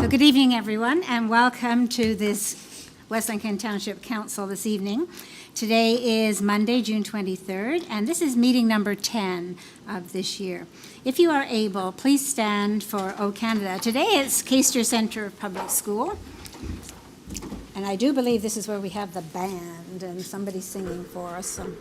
So good evening, everyone, and welcome to this West Lincoln Township Council this evening. Today is Monday, June 23rd, and this is meeting number 10 of this year. If you are able, please stand for O Canada. Today it's Caister Centre Public School, and I do believe this is where we have the band and somebody singing for us. So.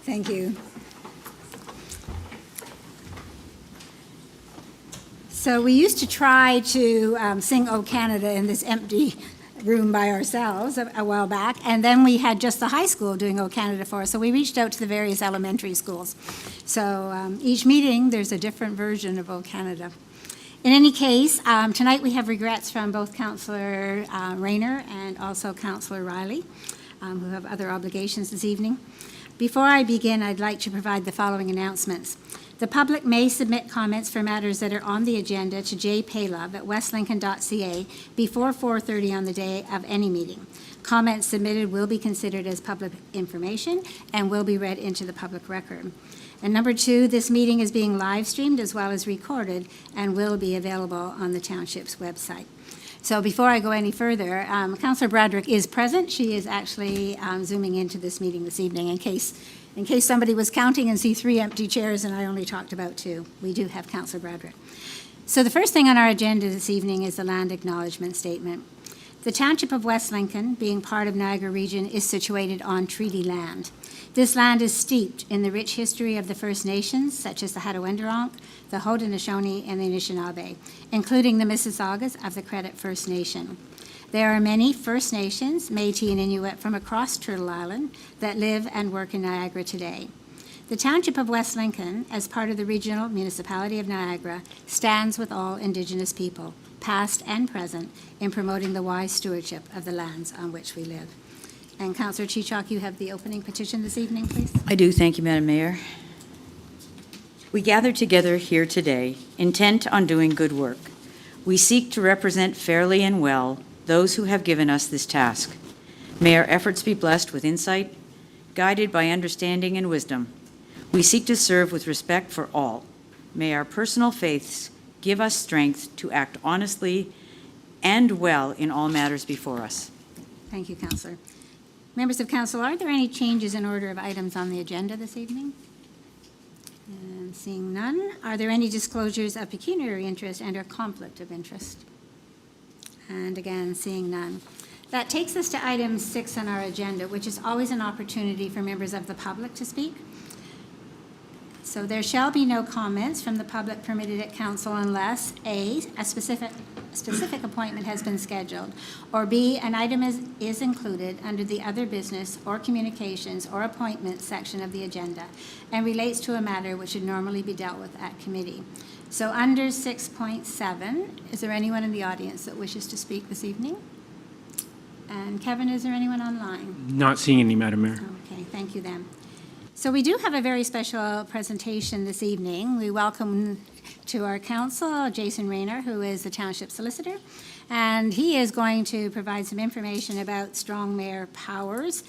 Thank you. So we used to try to sing O Canada in this empty room by ourselves a while back, and then we had just the high school doing O Canada for us, so we reached out to the various elementary schools. So each meeting there's a different version of O Canada. In any case, tonight we have regrets from both Councillor Rayner and also Councillor Riley, who have other obligations this evening. Before I begin, I'd like to provide the following announcements. The public may submit comments for matters that are on the agenda to jpaylove@westlincoln.ca before 4:30 on the day of any meeting. Comments submitted will be considered as public information and will be read into the public record. And number two, this meeting is being live streamed as well as recorded and will be available on the Township's website. So before I go any further, Councillor Bradrick is present. She is actually zooming into this meeting this evening in case somebody was counting and see 3 empty chairs and I only talked about 2. We do have Councillor Bradrick. So the first thing on our agenda this evening is the land acknowledgement statement. The Township of West Lincoln, being part of Niagara Region, is situated on treaty land. This land is steeped in the rich history of the First Nations, such as the Hattaway-Wendronk, the Haudenosaunee, and the Anishinaabe, including the Mississaugas of the Credit First Nation. There are many First Nations, Métis and Inuit from across Turtle Island that live and work in Niagara today. The Township of West Lincoln, as part of the Regional Municipality of Niagara, stands with all Indigenous people, past and present, in promoting the wise stewardship of the lands on which we live. And Councillor Chichok, you have the opening petition this evening, please. I do. Thank you, Madam Mayor. We gather together here today, intent on doing good work. We seek to represent fairly and well those who have given us this task. May our efforts be blessed with insight, guided by understanding and wisdom. We seek to serve with respect for all. May our personal faiths give us strength to act honestly and well in all matters before us. Thank you, Councillor. Members of Council, are there any changes in order of items on the agenda this evening? And seeing none, are there any disclosures of pecuniary interest and or conflict of interest? And again, seeing none. That takes us to item 6 on our agenda, which is always an opportunity for members of the public to speak. So there shall be no comments from the public permitted at council unless A, a specific appointment has been scheduled, or B, an item is included under the other business or communications or appointments section of the agenda and relates to a matter which should normally be dealt with at committee. So under 6.7, is there anyone in the audience that wishes to speak this evening? And Kevin, is there anyone online? Not seeing any, Madam Mayor. Okay, thank you then. So we do have a very special presentation this evening. We welcome to our council, Jason Rayner, who is the Township Solicitor, and he is going to provide some information about strong mayor powers.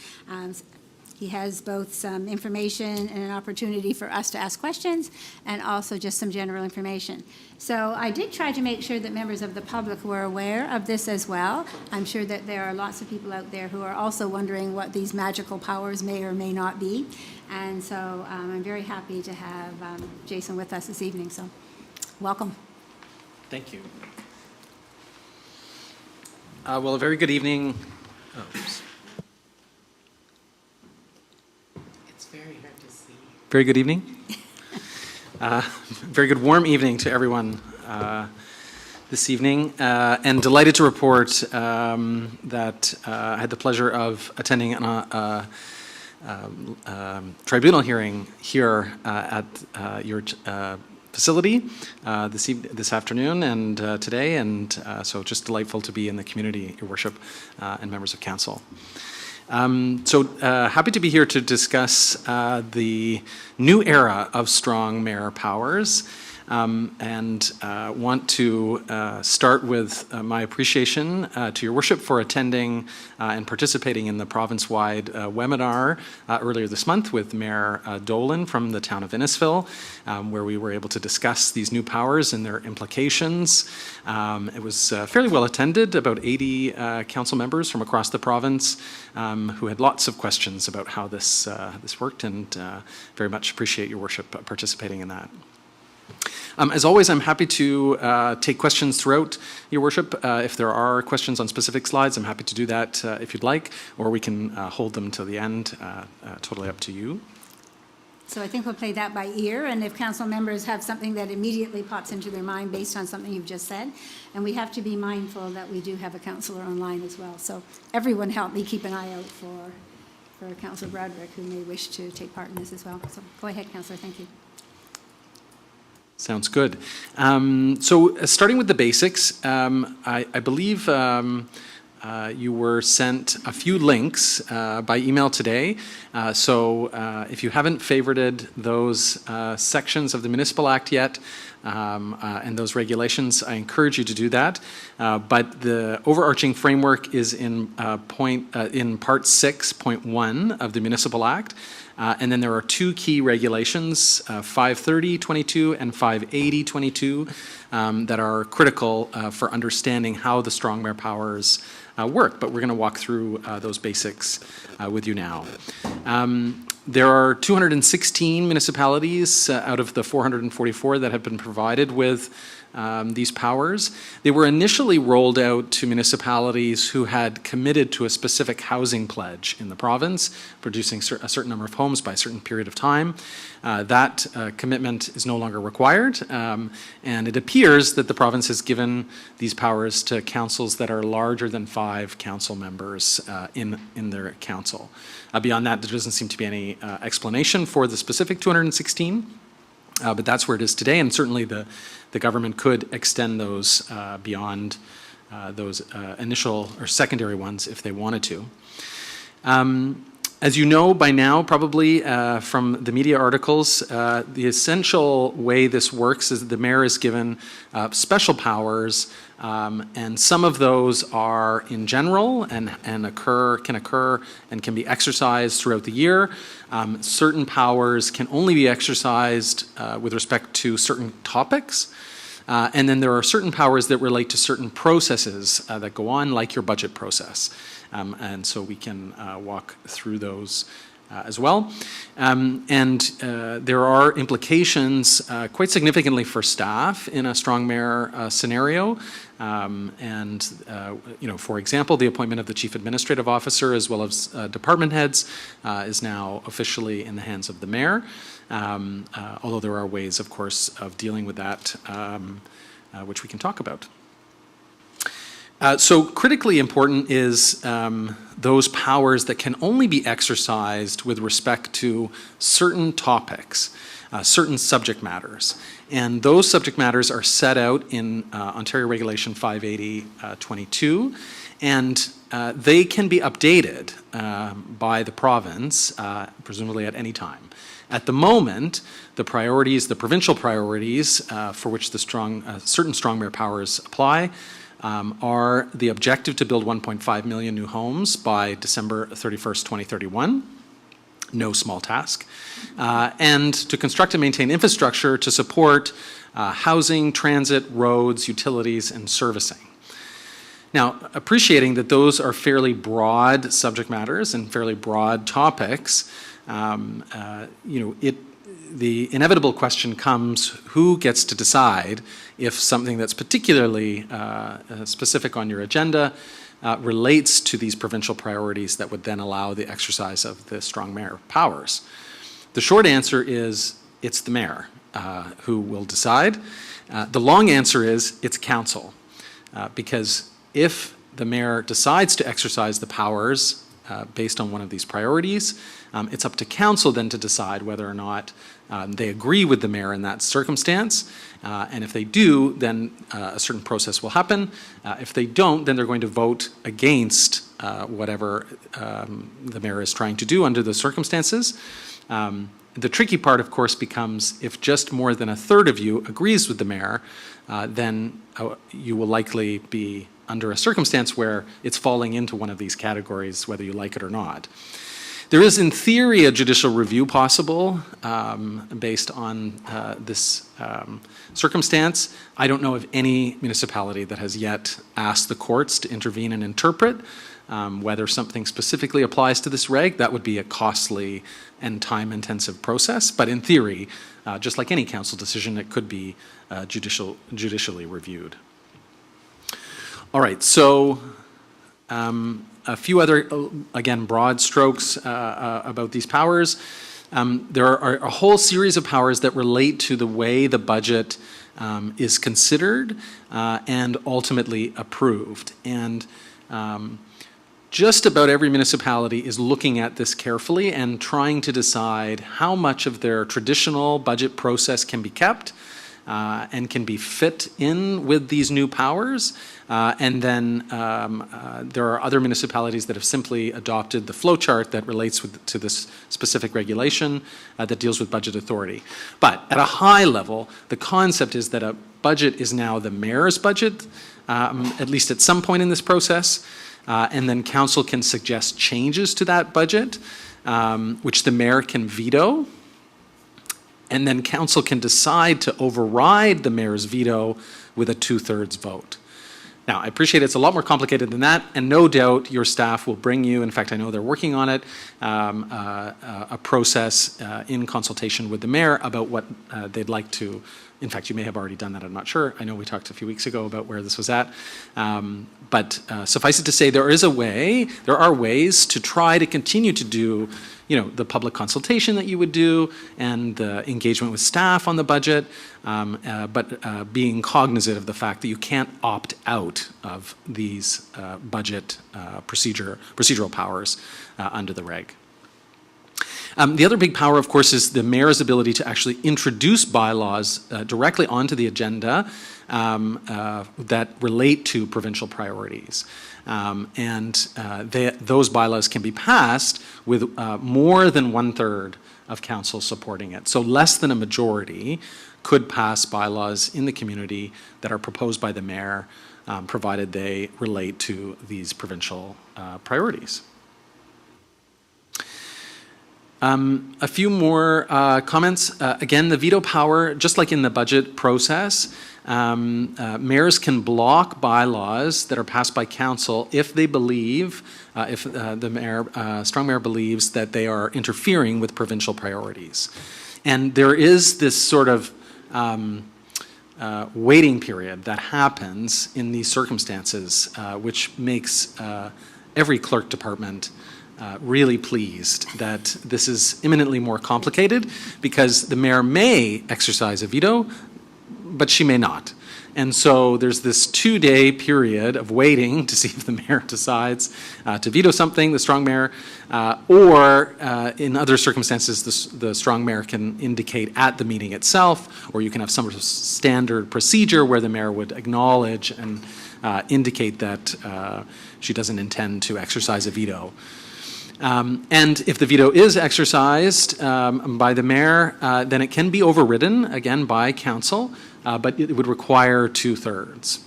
He has both some information and an opportunity for us to ask questions, and also just some general information. So I did try to make sure that members of the public were aware of this as well. I'm sure that there are lots of people out there who are also wondering what these magical powers may or may not be. And so I'm very happy to have Jason with us this evening, so welcome. Thank you. Well, a very good evening. It's very hard to see. Very good evening. Very good warm evening to everyone this evening, and delighted to report that I had the pleasure of attending a tribunal hearing here at your facility this afternoon and today, and so just delightful to be in the community, Your Worship, and members of council. Happy to be here to discuss the new era of strong mayor powers, and want to start with my appreciation to Your Worship for attending and participating in the province-wide webinar earlier this month with Mayor Dolan from the town of Innisfil, where we were able to discuss these new powers and their implications. It was fairly well attended, about 80 council members from across the province who had lots of questions about how this worked, and very much appreciate Your Worship participating in that. As always, I'm happy to take questions throughout, Your Worship. If there are questions on specific slides, I'm happy to do that if you'd like, or we can hold them till the end, totally up to you. So I think we'll play that by ear, and if council members have something that immediately pops into their mind based on something you've just said, and we have to be mindful that we do have a councillor online as well. So everyone help me keep an eye out for Councillor Broderick, who may wish to take part in this as well. So go ahead, councillor, thank you. Sounds good. Starting with the basics, I believe you were sent a few links by email today. If you haven't favorited those sections of the Municipal Act yet and those regulations, I encourage you to do that. But the overarching framework is in Part 6.1 of the Municipal Act. And then there are two key regulations, 530.22 and 580.22, that are critical for understanding how the strong mayor powers work. But we're going to walk through those basics with you now. There are 216 municipalities out of the 444 that have been provided with these powers. They were initially rolled out to municipalities who had committed to a specific housing pledge in the province, producing a certain number of homes by a certain period of time. That commitment is no longer required, and it appears that the province has given these powers to councils that are larger than 5 council members in their council. Beyond that, there doesn't seem to be any explanation for the specific 216. But that's where it is today, and certainly the government could extend those beyond those initial or secondary ones if they wanted to. As you know by now, probably from the media articles, the essential way this works is that the mayor is given special powers, and some of those are in general and can occur and can be exercised throughout the year. Certain powers can only be exercised with respect to certain topics. And then there are certain powers that relate to certain processes that go on, like your budget process. And so we can walk through those as well. There are implications quite significantly for staff in a strong mayor scenario. For example, the appointment of the chief administrative officer as well as department heads is now officially in the hands of the mayor. Although there are ways, of course, of dealing with that, which we can talk about. So critically important is those powers that can only be exercised with respect to certain topics, certain subject matters. And those subject matters are set out in Ontario Regulation 580.22, and they can be updated by the province, presumably at any time. At the moment, the priorities, the provincial priorities for which the certain strong mayor powers apply are the objective to build 1.5 million new homes by December 31st, 2031. No small task. And to construct and maintain infrastructure to support housing, transit, roads, utilities, and servicing. Now, appreciating that those are fairly broad subject matters and fairly broad topics, the inevitable question comes: who gets to decide if something that's particularly specific on your agenda relates to these provincial priorities that would then allow the exercise of the strong mayor powers? The short answer is it's the mayor who will decide. The long answer is it's council, because if the mayor decides to exercise the powers based on one of these priorities, it's up to council then to decide whether or not they agree with the mayor in that circumstance. And if they do, then a certain process will happen. If they don't, then they're going to vote against whatever the mayor is trying to do under the circumstances. The tricky part, of course, becomes if just more than a third of you agrees with the mayor, then you will likely be under a circumstance where it's falling into one of these categories, whether you like it or not. There is, in theory, a judicial review possible based on this circumstance. I don't know of any municipality that has yet asked the courts to intervene and interpret whether something specifically applies to this reg. That would be a costly and time-intensive process. But in theory, just like any council decision, it could be judicially reviewed. All right, so a few other, again, broad strokes about these powers. There are a whole series of powers that relate to the way the budget is considered and ultimately approved. And just about every municipality is looking at this carefully and trying to decide how much of their traditional budget process can be kept and can be fit in with these new powers. And then there are other municipalities that have simply adopted the flow chart that relates to this specific regulation that deals with budget authority. But at a high level, the concept is that a budget is now the mayor's budget, at least at some point in this process, and then council can suggest changes to that budget, which the mayor can veto. And then council can decide to override the mayor's veto with a 2/3 vote. Now, I appreciate it's a lot more complicated than that, and no doubt your staff will bring you, in fact, I know they're working on it, a process in consultation with the mayor about what they'd like to. In fact, you may have already done that, I'm not sure. I know we talked a few weeks ago about where this was at. But suffice it to say, there are ways to try to continue to do the public consultation that you would do and the engagement with staff on the budget, but being cognizant of the fact that you can't opt out of these budget procedural powers under the reg. The other big power, of course, is the mayor's ability to actually introduce bylaws directly onto the agenda that relate to provincial priorities. Those bylaws can be passed with more than 1/3 of council supporting it. So less than a majority could pass bylaws in the community that are proposed by the mayor, provided they relate to these provincial priorities. A few more comments. Again, the veto power, just like in the budget process, mayors can block bylaws that are passed by council if they believe, if the strong mayor believes that they are interfering with provincial priorities. And there is this sort of waiting period that happens in these circumstances, which makes every clerk department really pleased that this is imminently more complicated, because the mayor may exercise a veto, but she may not. And so there's this 2-day period of waiting to see if the mayor decides to veto something, the strong mayor, or in other circumstances, the strong mayor can indicate at the meeting itself, or you can have some sort of standard procedure where the mayor would acknowledge and indicate that she doesn't intend to exercise a veto. And if the veto is exercised by the mayor, then it can be overridden, again, by council, but it would require 2/3.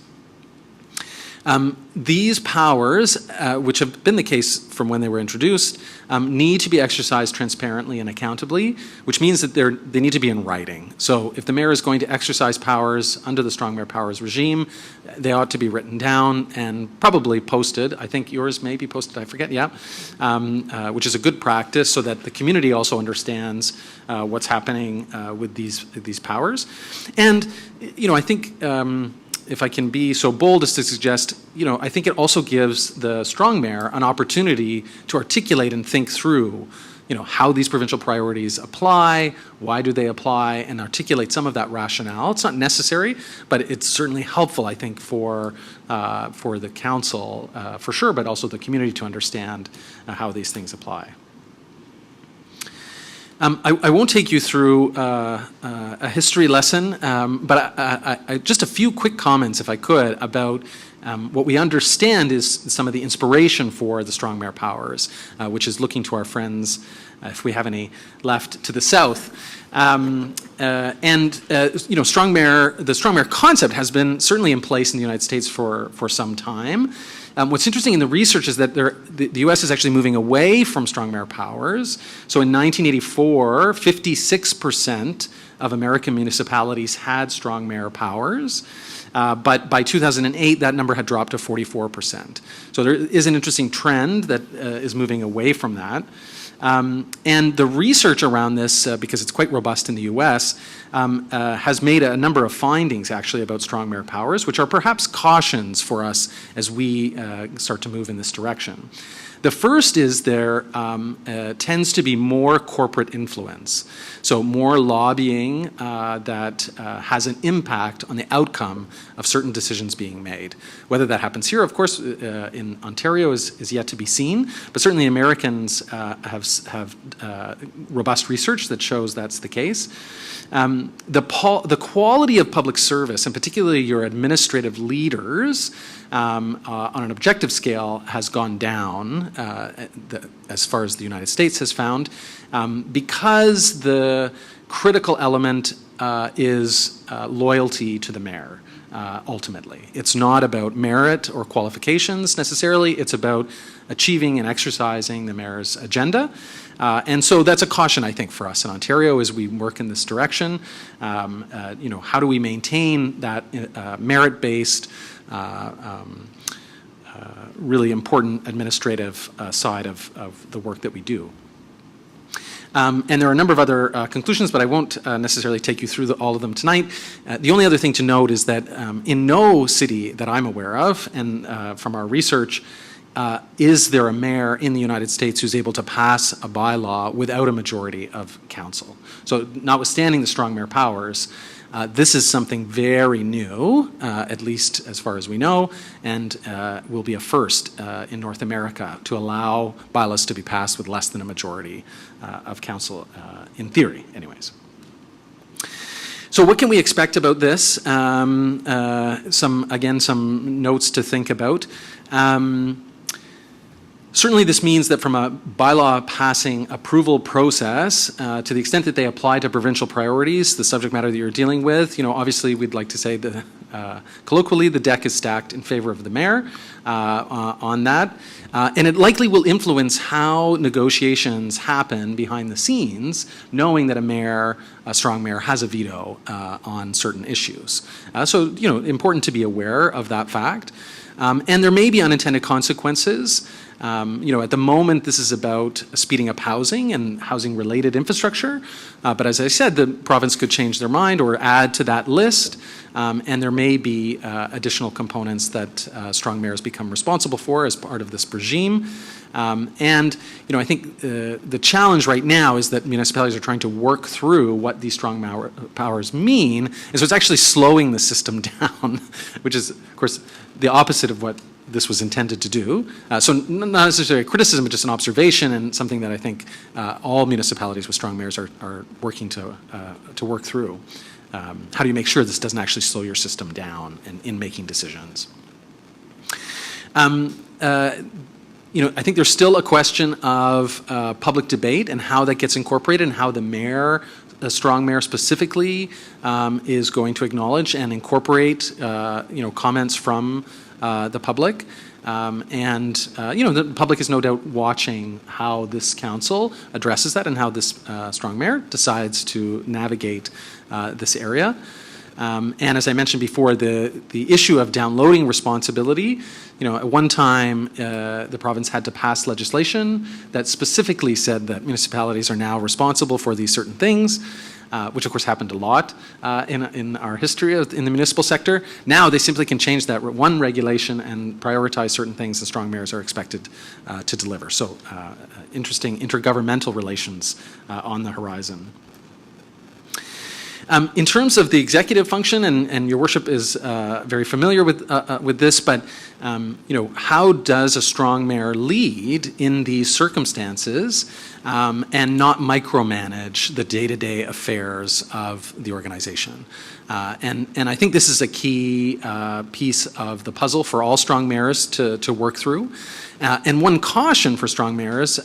These powers, which have been the case from when they were introduced, need to be exercised transparently and accountably, which means that they need to be in writing. So if the mayor is going to exercise powers under the strong mayor powers regime, they ought to be written down and probably posted. I think yours may be posted, I forget, yeah, which is a good practice so that the community also understands what's happening with these powers. And, I think if I can be so bold as to suggest, I think it also gives the strong mayor an opportunity to articulate and think through, how these provincial priorities apply, why do they apply, and articulate some of that rationale. It's not necessary, but it's certainly helpful, I think, for the council, for sure, but also the community to understand how these things apply. I won't take you through a history lesson, but just a few quick comments, if I could, about what we understand is some of the inspiration for the strong mayor powers, which is looking to our friends, if we have any left, to the south. The strong mayor concept has been certainly in place in the United States for some time. What's interesting in the research is that the U.S. is actually moving away from strong mayor powers. So in 1984, 56% of American municipalities had strong mayor powers. But by 2008, that number had dropped to 44%. So there is an interesting trend that is moving away from that. And the research around this, because it's quite robust in the U.S., has made a number of findings actually about strong mayor powers, which are perhaps cautions for us as we start to move in this direction. The first is there tends to be more corporate influence, so more lobbying that has an impact on the outcome of certain decisions being made. Whether that happens here, of course, in Ontario is yet to be seen, but certainly Americans have robust research that shows that's the case. The quality of public service, and particularly your administrative leaders, on an objective scale has gone down as far as the United States has found, because the critical element is loyalty to the mayor. Ultimately, it's not about merit or qualifications necessarily. It's about achieving and exercising the mayor's agenda. And so that's a caution, I think, for us in Ontario as we work in this direction. How do we maintain that merit-based, really important administrative side of the work that we do? And there are a number of other conclusions, but I won't necessarily take you through all of them tonight. The only other thing to note is that in no city that I'm aware of, and from our research, is there a mayor in the United States who's able to pass a bylaw without a majority of council? So notwithstanding the strong mayor powers, this is something very new, at least as far as we know, and will be a first in North America to allow bylaws to be passed with less than a majority of council, in theory, anyways. So what can we expect about this? Some notes to think about. Certainly this means that from a bylaw passing approval process, to the extent that they apply to provincial priorities, the subject matter that you're dealing with, obviously we'd like to say that colloquially the deck is stacked in favor of the mayor on that. And it likely will influence how negotiations happen behind the scenes, knowing that a strong mayor has a veto on certain issues. So, important to be aware of that fact. And there may be unintended consequences. At the moment, this is about speeding up housing and housing-related infrastructure. But as I said, the province could change their mind or add to that list. And there may be additional components that strong mayors become responsible for as part of this regime. I think the challenge right now is that municipalities are trying to work through what these strong powers mean. And so it's actually slowing the system down, which is, of course, the opposite of what this was intended to do. So not necessarily a criticism, but just an observation, and something that I think all municipalities with strong mayors are working to work through. How do you make sure this doesn't actually slow your system down in making decisions? I think there's still a question of public debate and how that gets incorporated and how the mayor, a strong mayor specifically, is going to acknowledge and incorporate, comments from the public. The public is no doubt watching how this council addresses that and how this strong mayor decides to navigate this area. And as I mentioned before, the issue of downloading responsibility, at one time the province had to pass legislation that specifically said that municipalities are now responsible for these certain things, which of course happened a lot in our history in the municipal sector. Now they simply can change that one regulation and prioritize certain things the strong mayors are expected to deliver. So interesting intergovernmental relations on the horizon. In terms of the executive function, and your worship is very familiar with this, but how does a strong mayor lead in these circumstances and not micromanage the day-to-day affairs of the organization? And I think this is a key piece of the puzzle for all strong mayors to work through. And one caution for strong mayors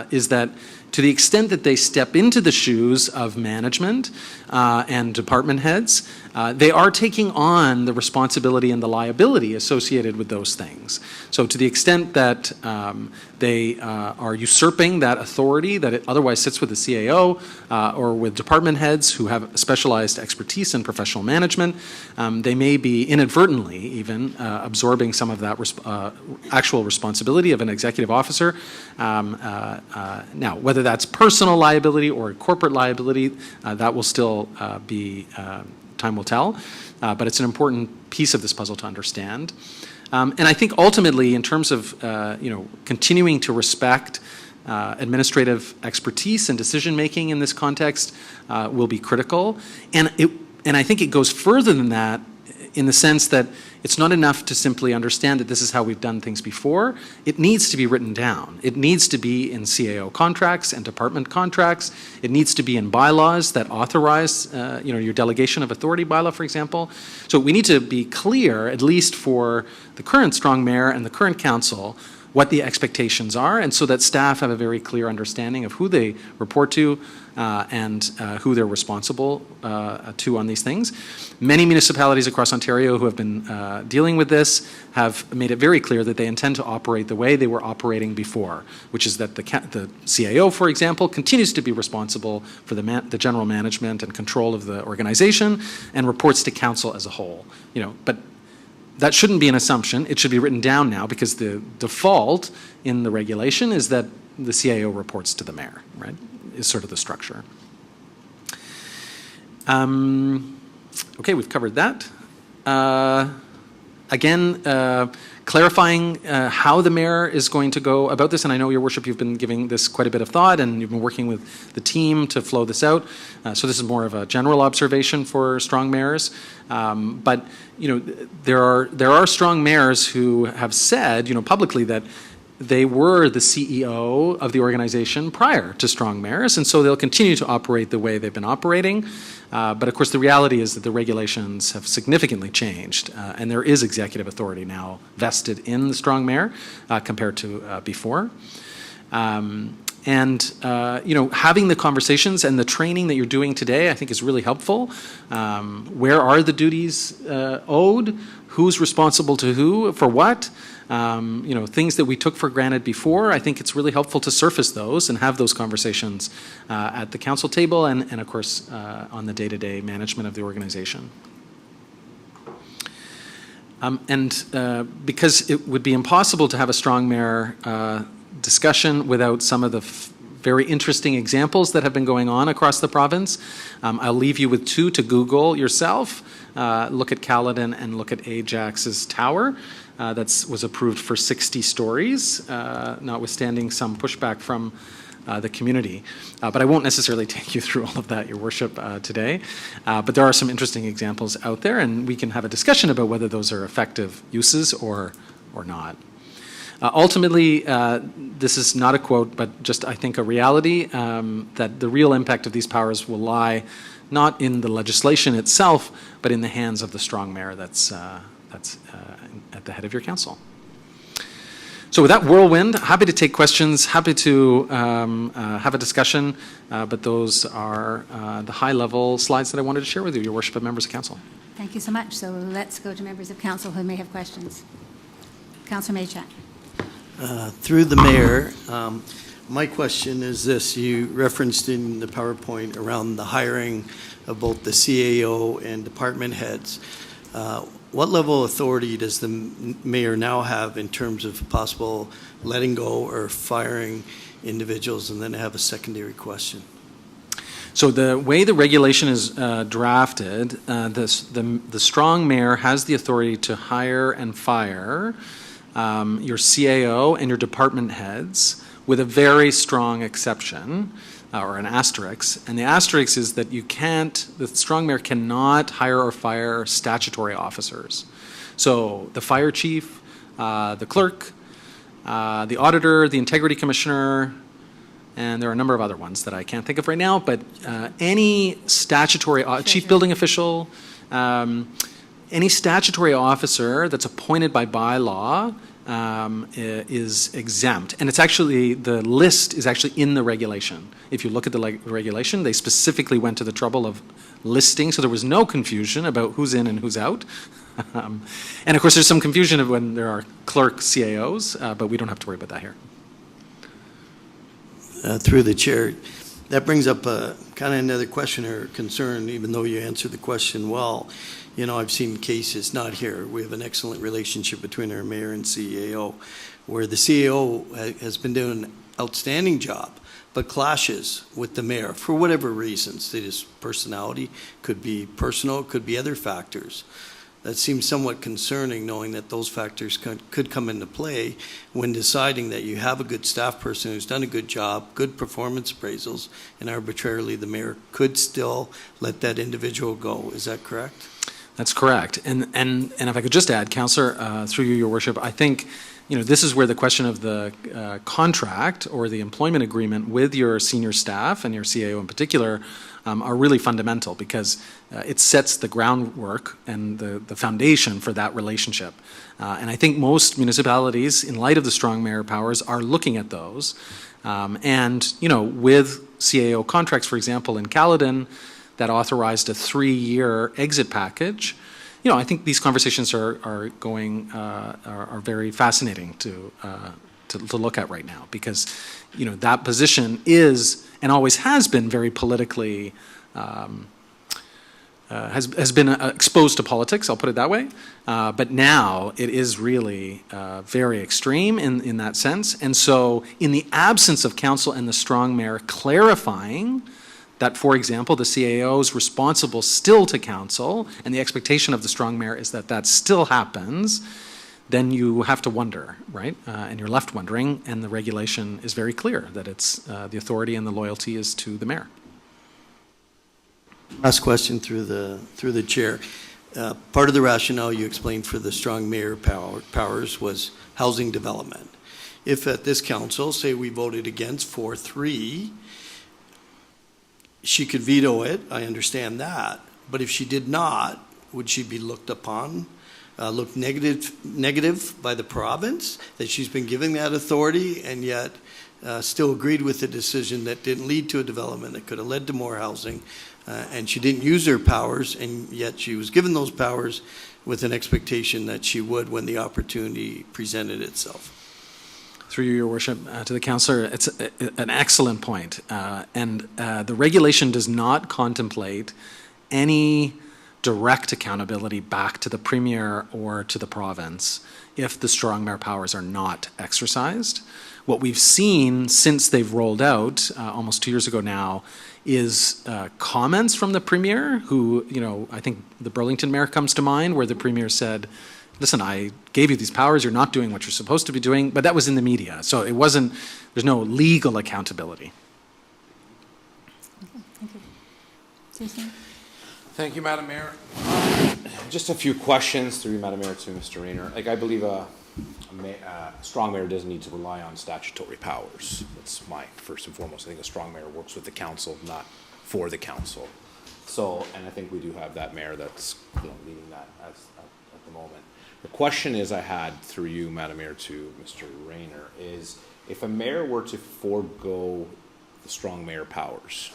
is that to the extent that they step into the shoes of management and department heads, they are taking on the responsibility and the liability associated with those things. So to the extent that they are usurping that authority that it otherwise sits with the CAO or with department heads who have specialized expertise in professional management, they may be inadvertently even absorbing some of that actual responsibility of an executive officer. Now, whether that's personal liability or corporate liability, that will still be, time will tell, but it's an important piece of this puzzle to understand. And I think ultimately, in terms of continuing to respect administrative expertise and decision making in this context, will be critical. And I think it goes further than that, in the sense that it's not enough to simply understand that this is how we've done things before. It needs to be written down. It needs to be in CAO contracts and department contracts. It needs to be in bylaws that authorize, your delegation of authority bylaw, for example. So we need to be clear, at least for the current strong mayor and the current council, what the expectations are, and so that staff have a very clear understanding of who they report to and who they're responsible to on these things. Many municipalities across Ontario who have been dealing with this have made it very clear that they intend to operate the way they were operating before, which is that the CAO, for example, continues to be responsible for the general management and control of the organization and reports to council as a whole. But that shouldn't be an assumption. It should be written down now, because the default in the regulation is that the CAO reports to the mayor, right? Is sort of the structure. Okay, we've covered that. Again, clarifying how the mayor is going to go about this, and I know, Your Worship, you've been giving this quite a bit of thought, and you've been working with the team to flow this out. So this is more of a general observation for strong mayors. But there are strong mayors who have said, publicly, that they were the CEO of the organization prior to strong mayors, and so they'll continue to operate the way they've been operating. But of course, the reality is that the regulations have significantly changed, and there is executive authority now vested in the strong mayor compared to before. Having the conversations and the training that you're doing today, I think, is really helpful. Where are the duties owed? Who's responsible to who for what? Things that we took for granted before. I think it's really helpful to surface those and have those conversations at the council table and of course, on the day-to-day management of the organization. Because it would be impossible to have a strong mayor discussion without some of the very interesting examples that have been going on across the province. I'll leave you with two to Google yourself. Look at Caledon and look at Ajax's tower. That was approved for 60 stories, notwithstanding some pushback from the community. But I won't necessarily take you through all of that, Your Worship, today. But there are some interesting examples out there, and we can have a discussion about whether those are effective uses or not. Ultimately, this is not a quote, but just, I think, a reality, that the real impact of these powers will lie not in the legislation itself, but in the hands of the strong mayor that's at the head of your council. So with that whirlwind, happy to take questions, happy to have a discussion, but those are the high-level slides that I wanted to share with you, Your Worship, and members of council. Thank you so much. So let's go to members of council who may have questions. Councillor Maychak. Through the mayor, my question is this. You referenced in the PowerPoint around the hiring of both the CAO and department heads. What level of authority does the mayor now have in terms of possible letting go or firing individuals? And then I have a secondary question. So the way the regulation is drafted, the strong mayor has the authority to hire and fire your CAO and your department heads, with a very strong exception, or an asterisk. And the asterisk is that the strong mayor cannot hire or fire statutory officers. So the fire chief, the clerk, the auditor, the integrity commissioner, and there are a number of other ones that I can't think of right now, but any statutory, chief building official, any statutory officer that's appointed by bylaw is exempt. And it's actually, the list is actually in the regulation. If you look at the regulation, they specifically went to the trouble of listing, so there was no confusion about who's in and who's out. And of course, there's some confusion of when there are clerk CAOs, but we don't have to worry about that here. Through the chair, that brings up kind of another question or concern, even though you answered the question well. You know, I've seen cases, not here, we have an excellent relationship between our mayor and CAO, where the CAO has been doing an outstanding job, but clashes with the mayor for whatever reasons. It is personality, could be personal, could be other factors. That seems somewhat concerning, knowing that those factors could come into play when deciding that you have a good staff person who's done a good job, good performance appraisals, and arbitrarily the mayor could still let that individual go. Is that correct? That's correct. And if I could just add, Councillor, through you, Your Worship, I think, you know, this is where the question of the contract or the employment agreement with your senior staff and your CAO in particular are really fundamental, because it sets the groundwork and the foundation for that relationship. And I think most municipalities, in light of the strong mayor powers, are looking at those. And, you know, with CAO contracts, for example, in Caledon, that authorized a 3-year exit package. You know, I think these conversations are very fascinating to look at right now, because, you know, that position is and always has been very politically has been exposed to politics. I'll put it that way. But now it is really very extreme in that sense. And so, in the absence of council and the strong mayor clarifying that, for example, the CAO is responsible still to council, and the expectation of the strong mayor is that that still happens, then you have to wonder, right? And you're left wondering, and the regulation is very clear that it's the authority and the loyalty is to the mayor. Last question through the chair. Part of the rationale you explained for the strong mayor powers was housing development. If at this council, say we voted against 4-3, she could veto it, I understand that. But if she did not, would she be looked upon, looked negative by the province, that she's been giving that authority and yet still agreed with the decision that didn't lead to a development that could have led to more housing, and she didn't use her powers, and yet she was given those powers with an expectation that she would when the opportunity presented itself? Through you, Your Worship, to the councillor, it's an excellent point. And the regulation does not contemplate any direct accountability back to the Premier or to the province if the strong mayor powers are not exercised. What we've seen since they've rolled out, almost 2 years ago now, is comments from the Premier, who, you know, I think the Burlington mayor comes to mind, where the Premier said, listen, I gave you these powers, you're not doing what you're supposed to be doing, but that was in the media, so it wasn't, there's no legal accountability. Okay, thank you. Susan? Thank you, Madam Mayor. Just a few questions through you, Madam Mayor, to Mr. Rayner. Like, I believe a strong mayor doesn't need to rely on statutory powers. That's my first and foremost. I think a strong mayor works with the council, not for the council. So, and I think we do have that mayor that's, you know, leading that at the moment. The question I had through you, Madam Mayor, to Mr. Rayner, is if a mayor were to forego the strong mayor powers,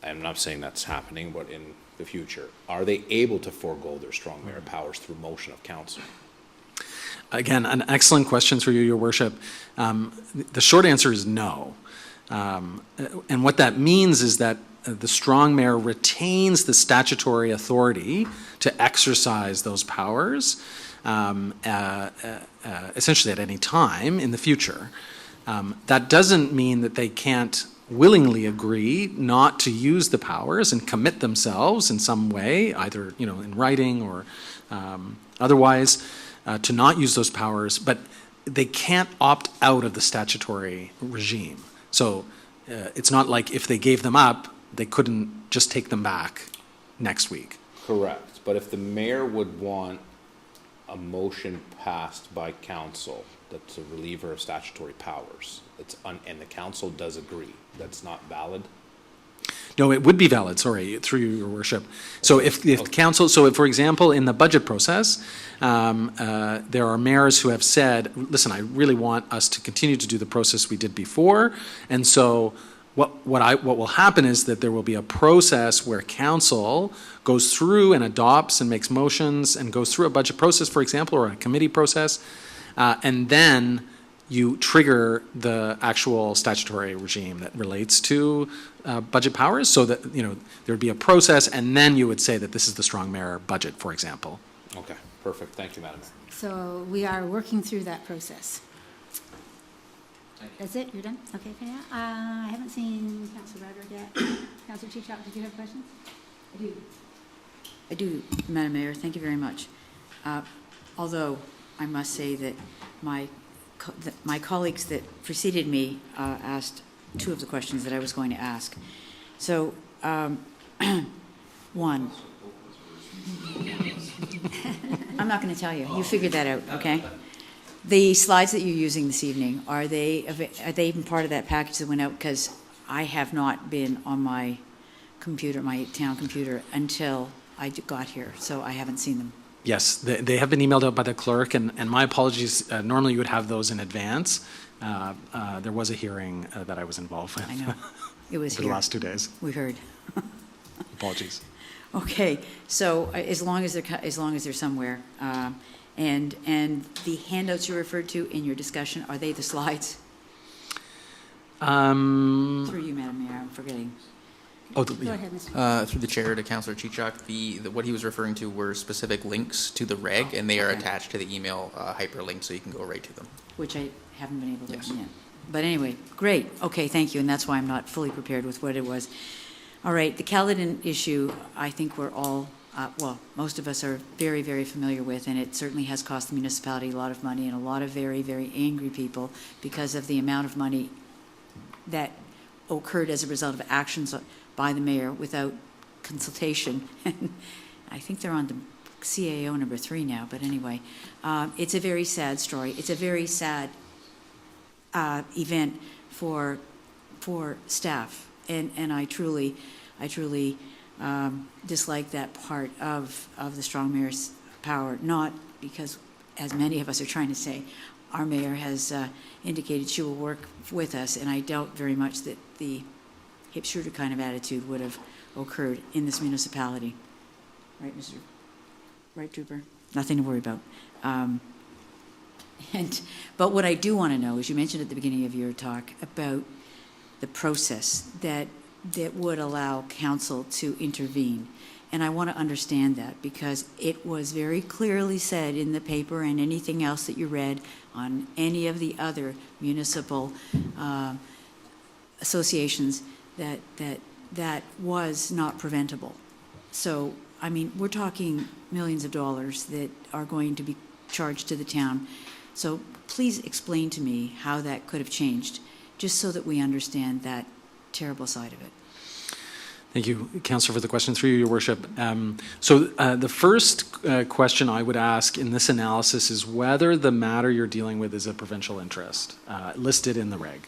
I'm not saying that's happening, but in the future, are they able to forego their strong mayor powers through motion of council? Again, an excellent question through you, Your Worship. The short answer is no. And what that means is that the strong mayor retains the statutory authority to exercise those powers essentially at any time in the future. That doesn't mean that they can't willingly agree not to use the powers and commit themselves in some way, either in writing or otherwise, to not use those powers, but they can't opt out of the statutory regime. So it's not like if they gave them up, they couldn't just take them back next week. Correct, but if the mayor would want a motion passed by council that's a reliever of statutory powers, and the council does agree, that's not valid? No, it would be valid, sorry, through Your Worship. So if council, so if, for example, in the budget process, there are mayors who have said, listen, I really want us to continue to do the process we did before, and so what will happen is that there will be a process where council goes through and adopts and makes motions and goes through a budget process, for example, or a committee process, and then you trigger the actual statutory regime that relates to budget powers, so that there would be a process, and then you would say that this is the strong mayor budget, for example. Okay, perfect. Thank you, Madam Mayor. So we are working through that process. That's it? You're done? Okay, for now. I haven't seen Councilor Roderick yet. Councilor Chichok, did you have questions? I do, Madam Mayor, thank you very much. Although I must say that my colleagues that preceded me asked two of the questions that I was going to ask. So, one, I'm not going to tell you. You figure that out, okay? The slides that you're using this evening, are they even part of that package that went out? Because I have not been on my computer, my town computer, until I got here, so I haven't seen them. Yes, they have been emailed out by the clerk, and my apologies, normally you would have those in advance. There was a hearing that I was involved with. I know. It was for the last 2 days. We heard. Apologies. Okay, so as long as they're somewhere, and the handouts you referred to in your discussion, are they the slides? Through you, Madam Mayor, I'm forgetting. Oh, Go yeah. ahead, Mr. Through the chair to Councillor Chichok, what he was referring to were specific links to the reg, and they are Okay. attached to the email hyperlink, so you can go right to them. Which I haven't been able to Yes. open yet. But anyway, great. Okay, thank you, and that's why I'm not fully prepared with what it was. All right, the Caledon issue, I think we're all, most of us are very, very familiar with, and it certainly has cost the municipality a lot of money and a lot of very, very angry people because of the amount of money that occurred as a result of actions by the mayor without consultation. And I think they're on the CAO number 3 now, but anyway, it's a very sad story. It's a very sad event for staff, and I truly dislike that part of the strong mayor's power, not because, as many of us are trying to say, our mayor has indicated she will work with us, and I doubt very much that the hip-shooter kind of attitude would have occurred in this municipality. Right, Mr. Right, Trooper? Nothing to worry about. But what I do want to know is, you mentioned at the beginning of your talk about the process that would allow council to intervene. And I want to understand that, because it was very clearly said in the paper and anything else that you read on any of the other municipal associations that was not preventable. So, I mean, we're talking millions of dollars that are going to be charged to the town. So please explain to me how that could have changed, just so that we understand that terrible side of it. Thank you, Councillor, for the question. Through you, Your Worship. The first question I would ask in this analysis is whether the matter you're dealing with is a provincial interest listed in the reg.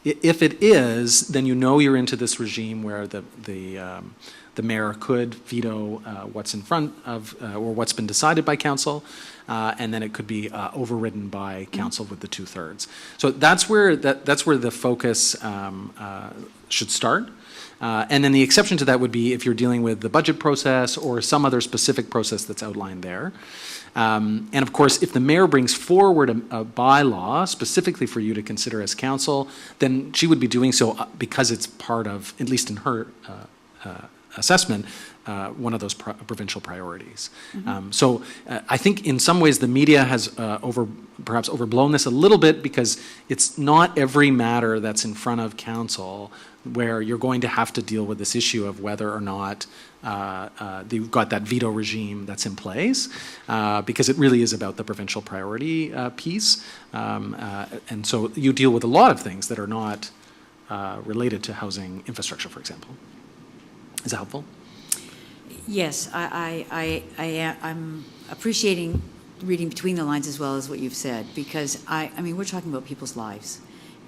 If it is, then you know you're into this regime where the mayor could veto what's in front of, or what's been decided by council, and then it could be overridden by council with the 2/3. So that's where the focus should start. And then the exception to that would be if you're dealing with the budget process or some other specific process that's outlined there. And of course, if the mayor brings forward a bylaw specifically for you to consider as council, then she would be doing so because it's part of, at least in her assessment, one of those provincial priorities. So I think in some ways the media has perhaps overblown this a little bit, because it's not every matter that's in front of council where you're going to have to deal with this issue of whether or not you've got that veto regime that's in place, because it really is about the provincial priority piece. And so you deal with a lot of things that are not related to housing infrastructure, for example. Is that helpful? Yes, I'm appreciating reading between the lines as well as what you've said, because I mean, we're talking about people's lives.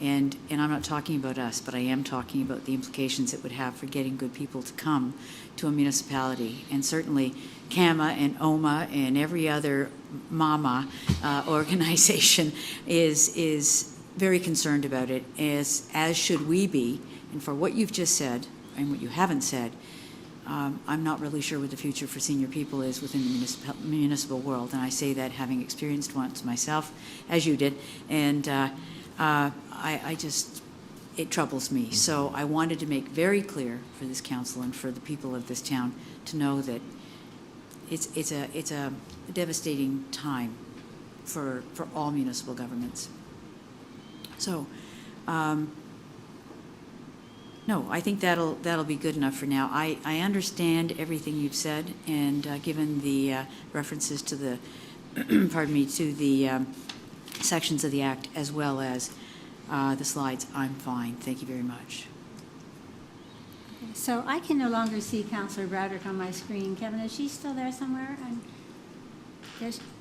And I'm not talking about us, but I am talking about the implications it would have for getting good people to come to a municipality. And certainly CAMA and OMA and every other MAMA organization is very concerned about it, as should we be. And for what you've just said and what you haven't said, I'm not really sure what the future for senior people is within the municipal world. And I say that having experienced once myself, as you did, and I just, it troubles me. So I wanted to make very clear for this council and for the people of this town to know that it's a devastating time for all municipal governments. So, no, I think that'll be good enough for now. I understand everything you've said, and given the references to the, pardon me, to the sections of the Act as well as the slides, I'm fine. Thank you very much. So I can no longer see Councillor Broderick on my screen. Kevin, is she still there somewhere?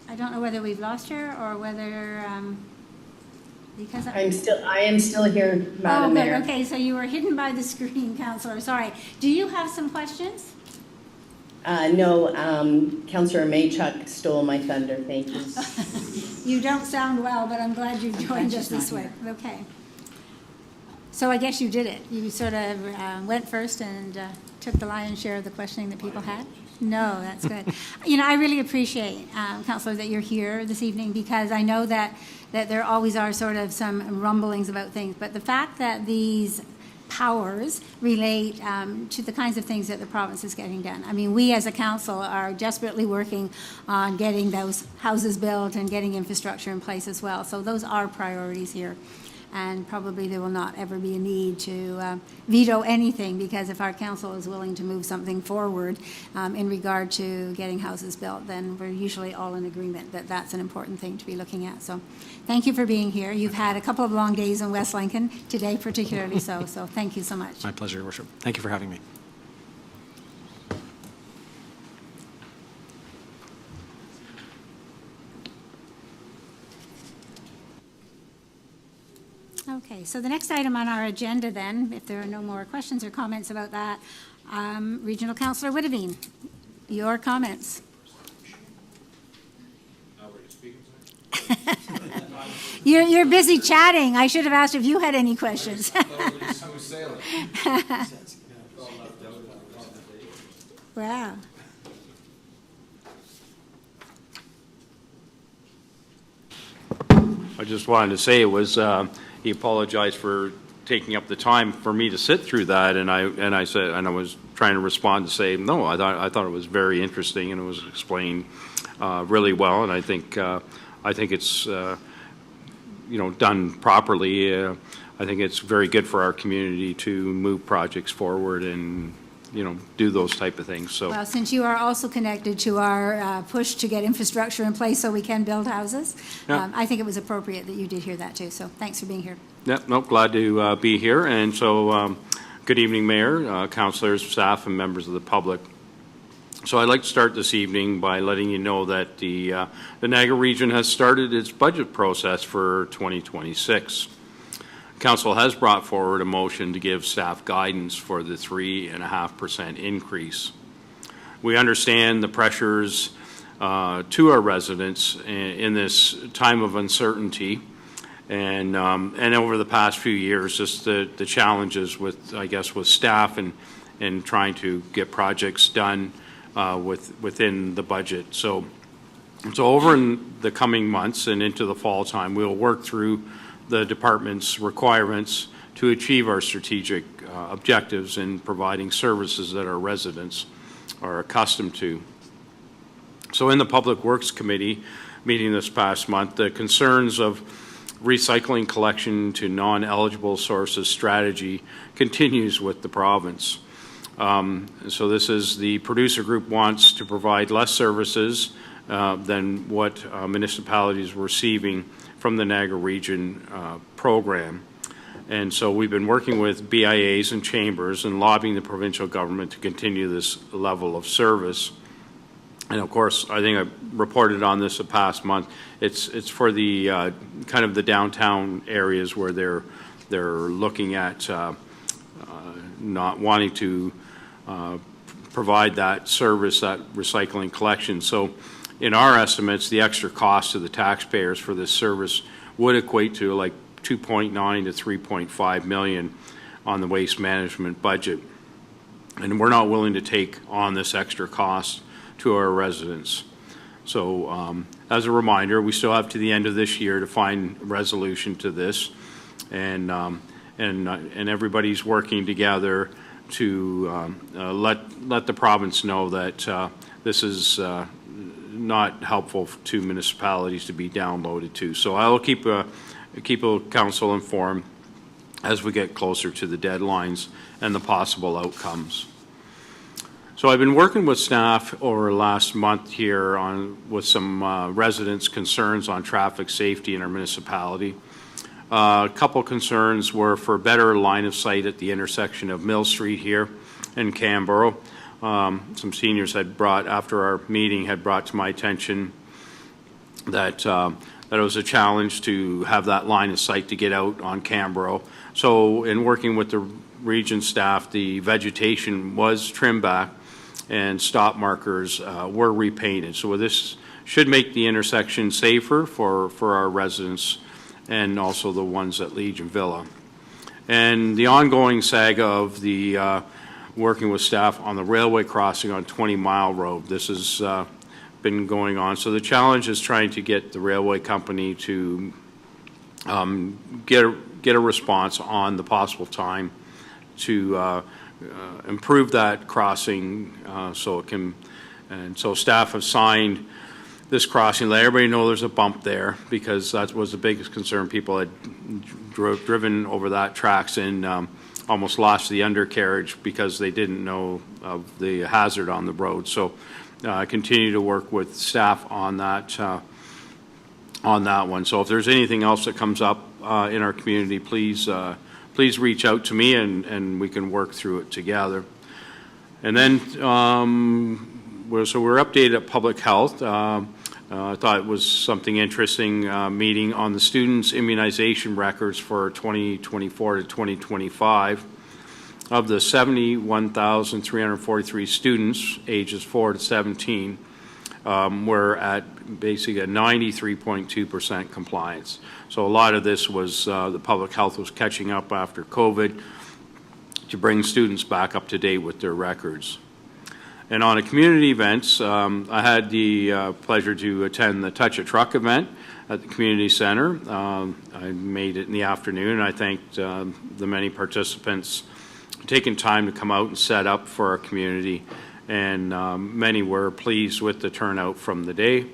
I don't know whether we've lost her or whether because I am still here, Madam Mayor. Okay, so you were hidden by the screen, Councillor. Sorry. Do you have some questions? No, Councillor Maychuk stole my thunder. Thank you. You don't sound well, but I'm glad you've joined us this way. Okay. So I guess you did it. You sort of went first and took the lion's share of the questioning that people had. No, that's good. You know, I really appreciate, Councillor, that you're here this evening, because I know that there always are sort of some rumblings about things, but the fact that these powers relate to the kinds of things that the province is getting done. I mean, we as a council are desperately working on getting those houses built and getting infrastructure in place as well. So those are priorities here. And probably there will not ever be a need to veto anything, because if our council is willing to move something forward in regard to getting houses built, then we're usually all in agreement that that's an important thing to be looking at. So thank you for being here. You've had a couple of long days in West Lincoln, today particularly so thank you so much. My pleasure, Your Worship. Thank you for having me. Okay, so the next item on our agenda then, if there are no more questions or comments about that, Regional Councillor Witteveen, your comments. You're busy chatting. I should have asked if you had any questions. Wow. I just wanted to say it was, he apologized for taking up the time for me to sit through that, and I said, and I was trying to respond to say, no, I thought it was very interesting, and it was explained really well, and I think it's done properly. I think it's very good for our community to move projects forward and do those type of things. So, well, since you are also connected to our push to get infrastructure in place so we can build houses, yeah. I think it was appropriate that you did hear that too. So thanks for being here. Yeah, no, glad to be here. And so, good evening, Mayor, councillors, staff, and members of the public. So I'd like to start this evening by letting you know that the Niagara region has started its budget process for 2026. Council has brought forward a motion to give staff guidance for the 3.5% increase. We understand the pressures to our residents in this time of uncertainty, and over the past few years, just the challenges with, I guess, with staff and trying to get projects done within the budget. So over in the coming months and into the fall time, we'll work through the department's requirements to achieve our strategic objectives in providing services that our residents are accustomed to. So in the Public Works Committee meeting this past month, the concerns of recycling collection to non-eligible sources strategy continues with the province. So this is the producer group wants to provide less services than what municipalities were receiving from the Niagara Region program. And so we've been working with BIAs and chambers and lobbying the provincial government to continue this level of service. And of course, I think I reported on this the past month. It's for the kind of the downtown areas where they're looking at not wanting to provide that service, that recycling collection. So in our estimates, the extra cost to the taxpayers for this service would equate to like 2.9 to 3.5 million on the waste management budget. And we're not willing to take on this extra cost to our residents. So as a reminder, we still have to the end of this year to find a resolution to this, and everybody's working together to let the province know that this is not helpful to municipalities to be downloaded to. So I will keep council informed as we get closer to the deadlines and the possible outcomes. So I've been working with staff over the last month here with some residents' concerns on traffic safety in our municipality. A couple concerns were for better line of sight at the intersection of Mill Street here in Canberra. Some seniors after our meeting, had brought to my attention that it was a challenge to have that line of sight to get out on Canberra. So in working with the region staff, the vegetation was trimmed back and stop markers were repainted. So this should make the intersection safer for our residents and also the ones at Legion Villa. And the ongoing saga of the working with staff on the railway crossing on 20 Mile Road. This has been going on. So the challenge is trying to get the railway company to get a response on the possible time to improve that crossing so it can, and so staff have signed this crossing, let everybody know there's a bump there, because that was the biggest concern. People had driven over that tracks and almost lost the undercarriage because they didn't know of the hazard on the road. So I continue to work with staff on that one. So if there's anything else that comes up in our community, please reach out to me and we can work through it together. And then we're updated at Public Health. I thought it was something interesting, meeting on the students' immunization records for 2024 to 2025. Of the 71,343 students ages 4 to 17, we're at basically a 93.2% compliance. So a lot of this was the public health was catching up after COVID to bring students back up to date with their records. And on a community events, I had the pleasure to attend the Touch a Truck event at the community center. I made it in the afternoon, and I thanked the many participants taking time to come out and set up for our community, and many were pleased with the turnout from the day.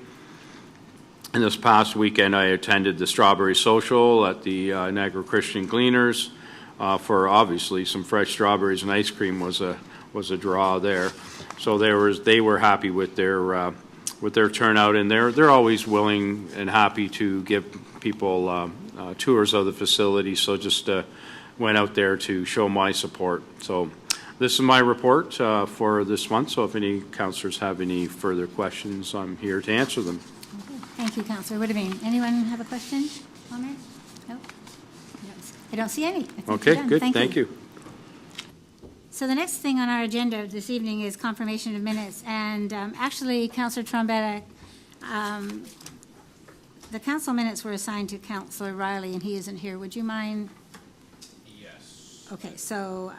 And this past weekend, I attended the Strawberry Social at the Niagara Christian Gleaners for obviously some fresh strawberries, and ice cream was a draw there. So they were happy with their turnout, and they're always willing and happy to give people tours of the facility. So just went out there to show my support. So this is my report for this month. So if any councillors have any further questions, I'm here to answer them. Okay. Thank you, Councillor Whitterbean. Anyone have a question? Comment? No? Yes. I don't see any. I think we're Okay, done. good, thank you. So the next thing on our agenda this evening is confirmation of minutes, and actually, Councillor Trombetta, the council minutes were assigned to Councillor Riley, and he isn't here. Would you mind? Yes. Okay, so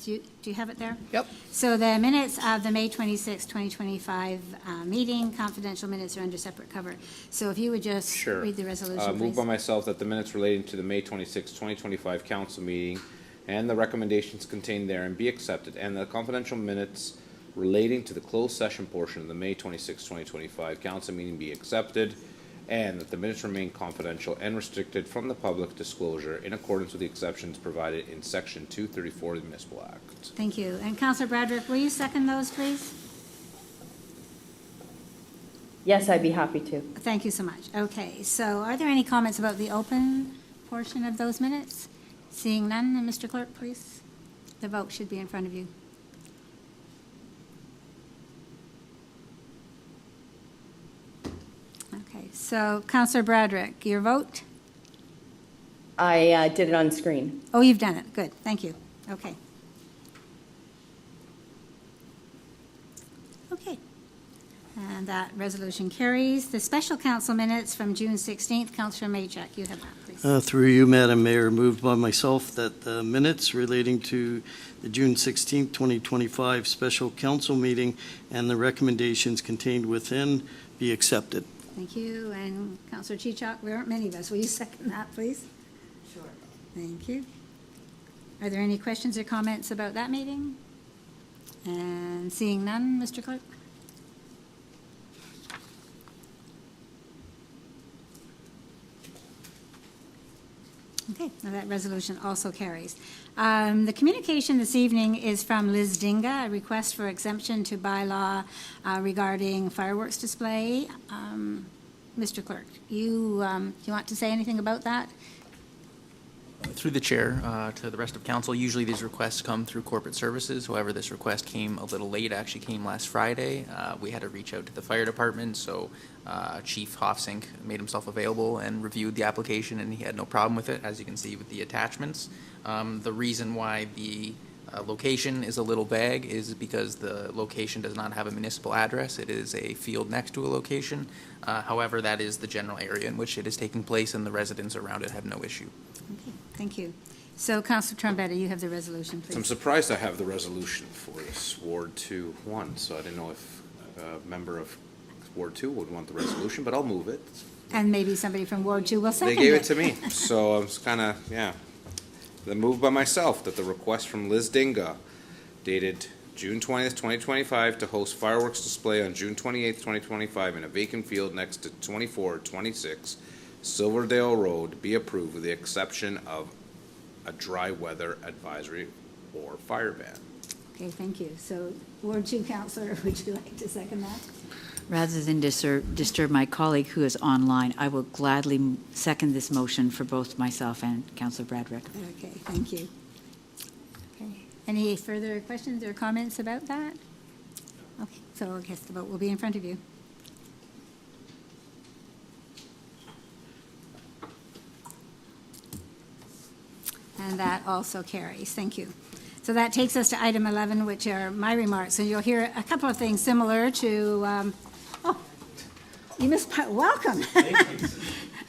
do you have it there? Yep. So the minutes of the May 26, 2025 meeting, confidential minutes are under separate cover. So if you would just Sure. read the resolution, Moved please. by myself that the minutes relating to the May 26, 2025 council meeting and the recommendations contained therein be accepted, and the confidential minutes relating to the closed session portion of the May 26, 2025 council meeting be accepted, and that the minutes remain confidential and restricted from the public disclosure in accordance with the exceptions provided in Section 234 of the Municipal Act. Thank you. And Councillor Bradrick, will you second those, please? Yes, I'd be happy to. Thank you so much. Okay, so are there any comments about the open portion of those minutes? Seeing none, then Mr. Clerk, please. The vote should be in front of you. Okay, so Councillor Bradrick, your vote? I did it on screen. Oh, you've done it. Good, thank you. Okay. Okay. And that resolution carries. The special council minutes from June 16th, Councillor Maychak, you have that, please. Through you, Madam Mayor, moved by myself that the minutes relating to the June 16, 2025 special council meeting and the recommendations contained within be accepted. Thank you. And Councillor Chichok, there aren't many of us. Will you second that, please? Sure. Thank you. Are there any questions or comments about that meeting? And seeing none, Mr. Clerk? Okay, now that resolution also carries. The communication this evening is from Liz Dinga, a request for exemption to bylaw regarding fireworks display. Mr. Clerk, you want to say anything about that? Through the chair to the rest of council, usually these requests come through corporate services. However, this request came a little late, actually came last Friday. We had to reach out to the fire department, so Chief Hofsink made himself available and reviewed the application, and he had no problem with it, as you can see with the attachments. The reason why the location is a little vague is because the location does not have a municipal address. It is a field next to a location. However, that is the general area in which it is taking place, and the residents around it have no issue. Okay, thank you. So, Councillor Trombetta, you have the resolution, please. I'm surprised I have the resolution for this Ward 2-1, so I didn't know if a member of Ward 2 would want the resolution, but I'll move it. And maybe somebody from Ward 2 will second it. They gave it to me, so I was kind of, yeah. Then moved by myself that the request from Liz Dinga dated June 20th, 2025 to host fireworks display on June 28th, 2025 in a vacant field next to 2426 Silverdale Road be approved with the exception of a dry weather advisory or fire ban. Okay, thank you. So, Ward 2 Councillor, would you like to second that? Rather than disturb my colleague who is online, I will gladly second this motion for both myself and Councillor Bradrick. Okay, thank you. Okay. Any further questions or comments about that? Okay, so I guess the vote will be in front of you. And that also carries. Thank you. So that takes us to item 11, which are my remarks. And you'll hear a couple of things similar to, you missed, welcome.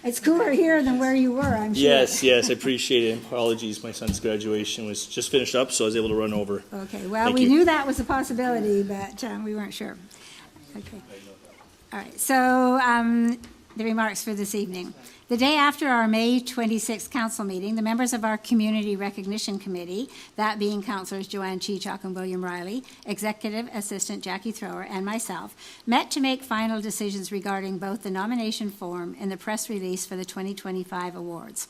It's cooler here than where you were, I'm sure. Yes, I appreciate it. Apologies, my son's graduation was just finished up, so I was able to run over. Okay, well, Thank we you. knew that was a possibility, but we weren't sure. Okay. All right, so the remarks for this evening. The day after our May 26th council meeting, the members of our Community Recognition Committee, that being Councillors Joanne Chichok and William Riley, Executive Assistant Jackie Thrower, and myself, met to make final decisions regarding both the nomination form and the press release for the 2025 awards.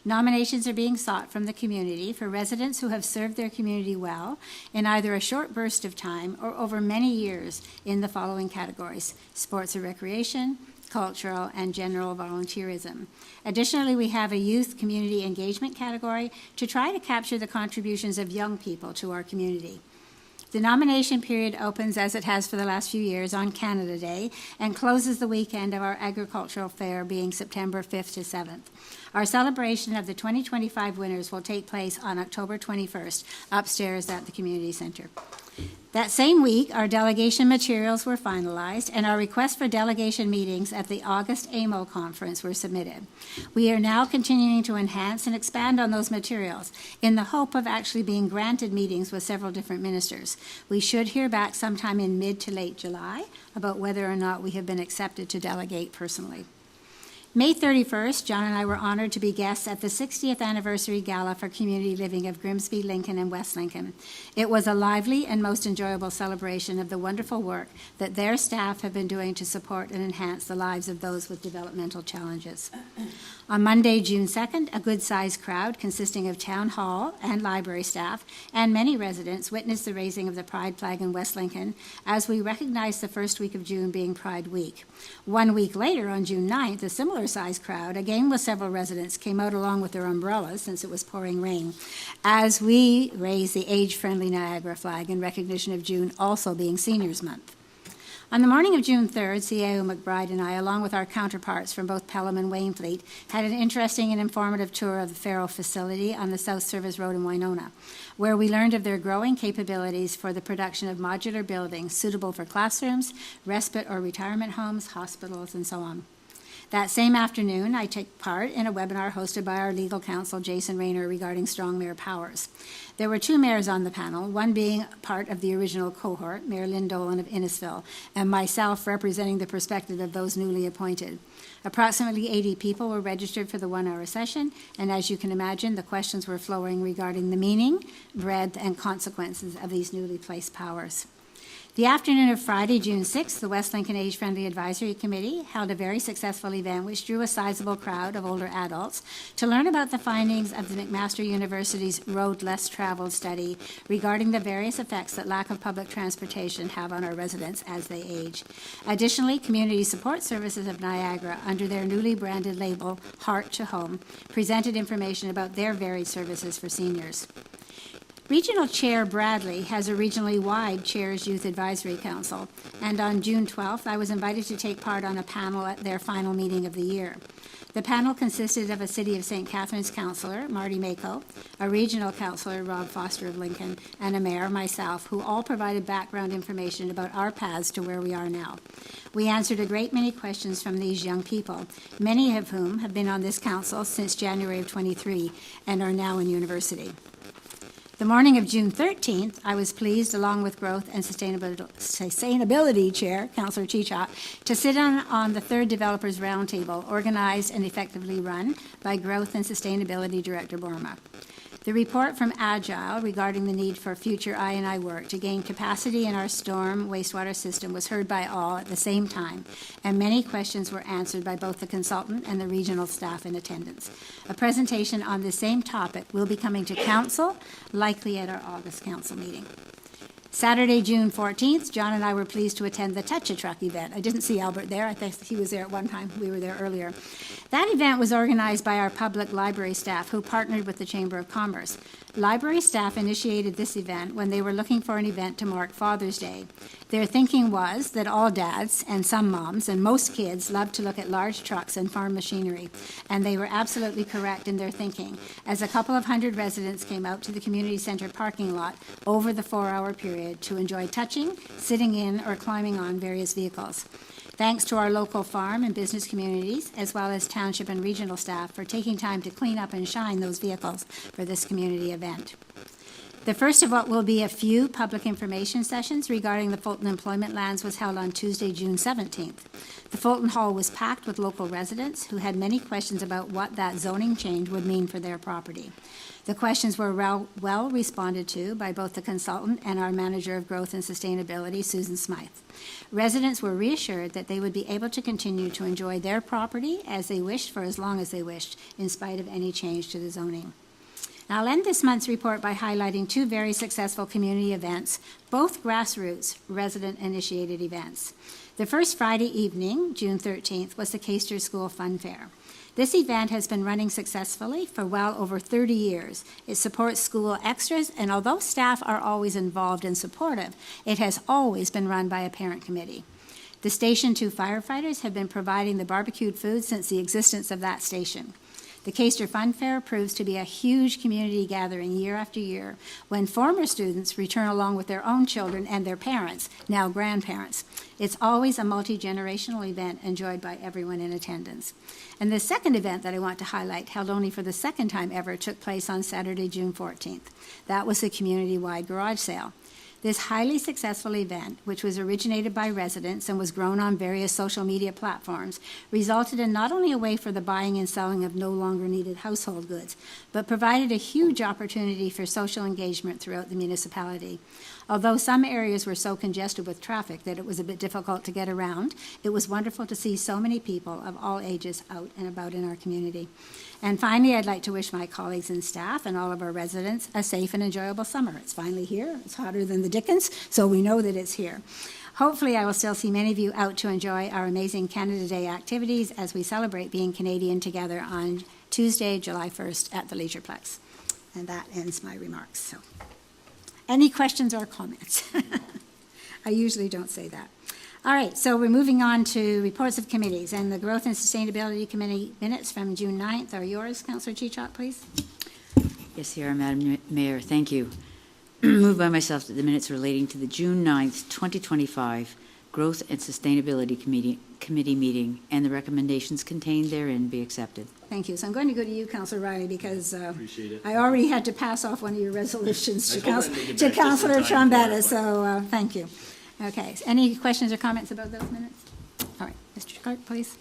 Nominations are being sought from the community for residents who have served their community well in either a short burst of time or over many years in the following categories: sports or recreation, cultural, and general volunteerism. Additionally, we have a youth community engagement category to try to capture the contributions of young people to our community. The nomination period opens, as it has for the last few years, on Canada Day and closes the weekend of our agricultural fair, being September 5th to 7th. Our celebration of the 2025 winners will take place on October 21st, upstairs at the Community Centre. That same week, our delegation materials were finalized, and our requests for delegation meetings at the August AMO conference were submitted. We are now continuing to enhance and expand on those materials in the hope of actually being granted meetings with several different ministers. We should hear back sometime in mid to late July about whether or not we have been accepted to delegate personally. May 31st, John and I were honored to be guests at the 60th Anniversary Gala for Community Living of Grimsby, Lincoln, and West Lincoln. It was a lively and most enjoyable celebration of the wonderful work that their staff have been doing to support and enhance the lives of those with developmental challenges. On Monday, June 2nd, a good-sized crowd consisting of town hall and library staff and many residents witnessed the raising of the Pride flag in West Lincoln as we recognized the first week of June being Pride Week. 1 week later, on June 9th, a similar-sized crowd, again with several residents, came out along with their umbrellas since it was pouring rain as we raised the age-friendly Niagara flag in recognition of June also being Seniors Month. On the morning of June 3rd, CAO McBride and I, along with our counterparts from both Pelham and Wainfleet, had an interesting and informative tour of the Faro facility on the South Service Road in Winona, where we learned of their growing capabilities for the production of modular buildings suitable for classrooms, respite or retirement homes, hospitals, and so on. That same afternoon, I took part in a webinar hosted by our legal counsel, Jason Rayner, regarding strong mayor powers. There were 2 mayors on the panel, one being part of the original cohort, Mayor Lynn Dolan of Innisfil, and myself representing the perspective of those newly appointed. Approximately 80 people were registered for the 1-hour session, and as you can imagine, the questions were flowing regarding the meaning, breadth, and consequences of these newly placed powers. The afternoon of Friday, June 6th, the West Lincoln Age Friendly Advisory Committee held a very successful event which drew a sizable crowd of older adults to learn about the findings of the McMaster University's Road Less Traveled study regarding the various effects that lack of public transportation have on our residents as they age. Additionally, Community Support Services of Niagara, under their newly branded label, Heart to Home, presented information about their varied services for seniors. Regional Chair Bradley has a regionally wide Chairs Youth Advisory Council, and on June 12th, I was invited to take part on a panel at their final meeting of the year. The panel consisted of a City of St. Catharines councillor, Marty Mako, a regional councillor, Rob Foster of Lincoln, and a mayor, myself, who all provided background information about our paths to where we are now. We answered a great many questions from these young people, many of whom have been on this council since January of 23 and are now in university. The morning of June 13th, I was pleased, along with Growth and Sustainability Chair, Councillor Chichot, to sit on the third Developers Roundtable, organized and effectively run by Growth and Sustainability Director Borma. The report from Agile regarding the need for future I&I work to gain capacity in our storm wastewater system was heard by all at the same time, and many questions were answered by both the consultant and the regional staff in attendance. A presentation on the same topic will be coming to Council, likely at our August Council meeting. Saturday, June 14th, John and I were pleased to attend the Touch a Truck event. I didn't see Albert there. I think he was there at one time. We were there earlier. That event was organized by our public library staff who partnered with the Chamber of Commerce. Library staff initiated this event when they were looking for an event to mark Father's Day. Their thinking was that all dads and some moms and most kids love to look at large trucks and farm machinery, and they were absolutely correct in their thinking, as a couple of hundred residents came out to the community center parking lot over the 4-hour period to enjoy touching, sitting in, or climbing on various vehicles. Thanks to our local farm and business communities, as well as township and regional staff for taking time to clean up and shine those vehicles for this community event. The first of what will be a few public information sessions regarding the Fulton employment lands was held on Tuesday, June 17th. The Fulton Hall was packed with local residents who had many questions about what that zoning change would mean for their property. The questions were well responded to by both the consultant and our manager of growth and sustainability, Susan Smythe. Residents were reassured that they would be able to continue to enjoy their property as they wished for as long as they wished, in spite of any change to the zoning. I'll end this month's report by highlighting 2 very successful community events, both grassroots, resident-initiated events. The first Friday evening, June 13th, was the Caister School Fun Fair. This event has been running successfully for well over 30 years. It supports school extras, and although staff are always involved and supportive, it has always been run by a parent committee. The Station 2 firefighters have been providing the barbecued food since the existence of that station. The Caister Fun Fair proves to be a huge community gathering year after year when former students return along with their own children and their parents, now grandparents. It's always a multi-generational event enjoyed by everyone in attendance. And the second event that I want to highlight, held only for the second time ever, took place on Saturday, June 14th. That was the community-wide garage sale. This highly successful event, which was originated by residents and was grown on various social media platforms, resulted in not only a way for the buying and selling of no longer needed household goods, but provided a huge opportunity for social engagement throughout the municipality. Although some areas were so congested with traffic that it was a bit difficult to get around, it was wonderful to see so many people of all ages out and about in our community. And finally, I'd like to wish my colleagues and staff and all of our residents a safe and enjoyable summer. It's finally here. It's hotter than the dickens, so we know that it's here. Hopefully, I will still see many of you out to enjoy our amazing Canada Day activities as we celebrate being Canadian together on Tuesday, July 1st at the Leisureplex. And that ends my remarks. So, any questions or comments? I usually don't say that. All right, so we're moving on to reports of committees, and the Growth and Sustainability Committee minutes from June 9th are yours. Councillor Chichok, please. Yes, here, Madam Mayor, thank you. Moved by myself that the minutes relating to the June 9th, 2025 Growth and Sustainability Committee meeting and the recommendations contained therein be accepted. Thank you. So I'm going to go to you, Councillor Riley, because Appreciate it. I already had to pass off one of your resolutions to I was hoping to get back just in Councillor time for Trombetta, it, so thank you. Okay, any questions or comments about those minutes? All right, Mr. Clerk, please.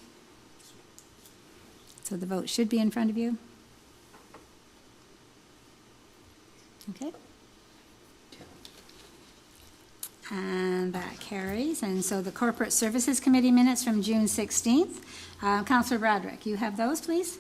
So the vote should be in front of you. Okay. And that carries. And so the Corporate Services Committee minutes from June 16th. Councillor Bradrick, you have those, please?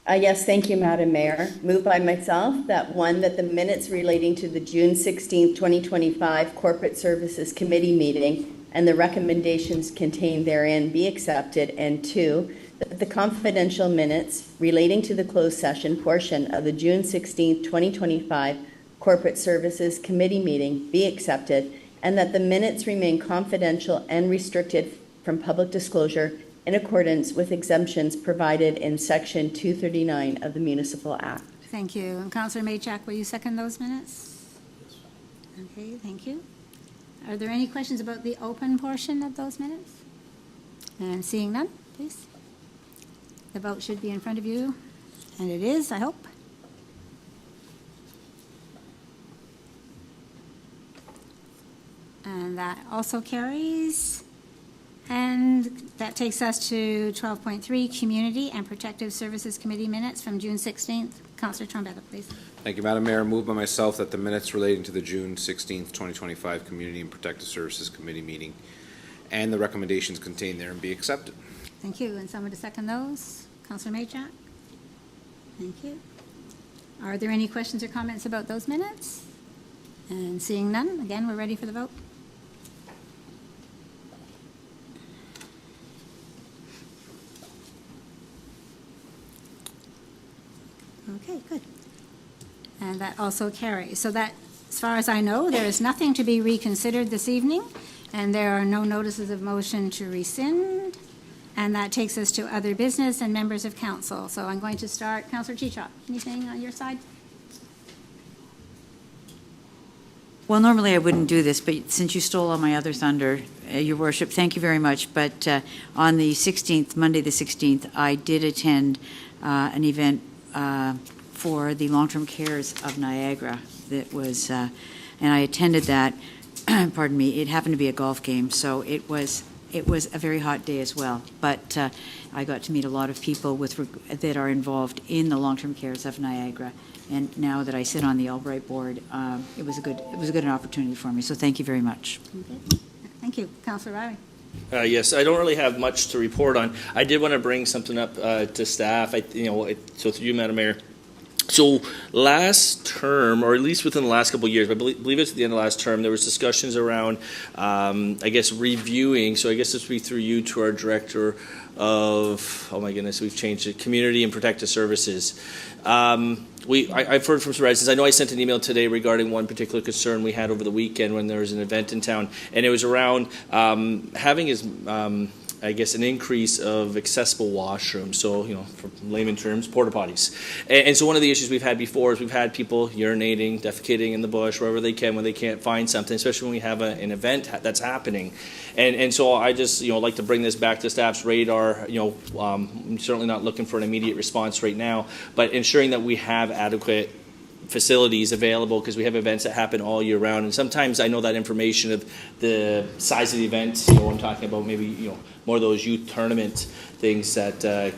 Yes, thank you, Madam Mayor. Moved by myself that that the minutes relating to the June 16th, 2025 Corporate Services Committee meeting and the recommendations contained therein be accepted, and two, that the confidential minutes relating to the closed session portion of the June 16th, 2025 Corporate Services Committee meeting be accepted, and that the minutes remain confidential and restricted from public disclosure in accordance with exemptions provided in Section 239 of the Municipal Act. Thank you. And Councillor Maychak, will you second those minutes? Okay, thank you. Are there any questions about the open portion of those minutes? And seeing none, please. The vote should be in front of you, and it is, I hope. And that also carries. And that takes us to 12.3, Community and Protective Services Committee minutes from June 16th. Councillor Trombetta, please. Thank you, Madam Mayor. Moved by myself that the minutes relating to the June 16th, 2025 Community and Protective Services Committee meeting and the recommendations contained therein be accepted. Thank you. And someone to second those? Councillor Maychak? Thank you. Are there any questions or comments about those minutes? And seeing none, again, we're ready for the vote. Okay, good. And that also carries. So that, as far as I know, there is nothing to be reconsidered this evening, and there are no notices of motion to rescind. And that takes us to other business and members of council. So I'm going to start. Councillor Chichok, anything on your side? Well, normally I wouldn't do this, but since you stole all my other thunder, Your Worship, thank you very much. But on the 16th, Monday the 16th, I did attend an event for the long-term cares of Niagara. That was, and I attended that. Pardon me. It happened to be a golf game, so it was a very hot day as well. But I got to meet a lot of people that are involved in the long-term cares of Niagara. And now that I sit on the Albright board, it was a good opportunity for me. So thank you very much. Okay. Thank you, Councillor Riley. Yes, I don't really have much to report on. I did want to bring something up to staff. So through you, Madam Mayor, So last term, or at least within the last couple of years, I believe it's at the end of last term, there was discussions around, I guess, reviewing. So I guess this would be through you to our director of, oh my goodness, we've changed it, Community and Protective Services. I've heard from some residents. I know I sent an email today regarding one particular concern we had over the weekend when there was an event in town, and it was around having I guess, an increase of accessible washrooms. So, for layman terms, porta potties. And so one of the issues we've had before is we've had people urinating, defecating in the bush, wherever they can when they can't find something, especially when we have an event that's happening. And so I just, like to bring this back to staff's radar. I'm certainly not looking for an immediate response right now, but ensuring that we have adequate facilities available, because we have events that happen all year round, and sometimes I know that information of the size of the event, I'm talking about maybe more of those youth tournament things that that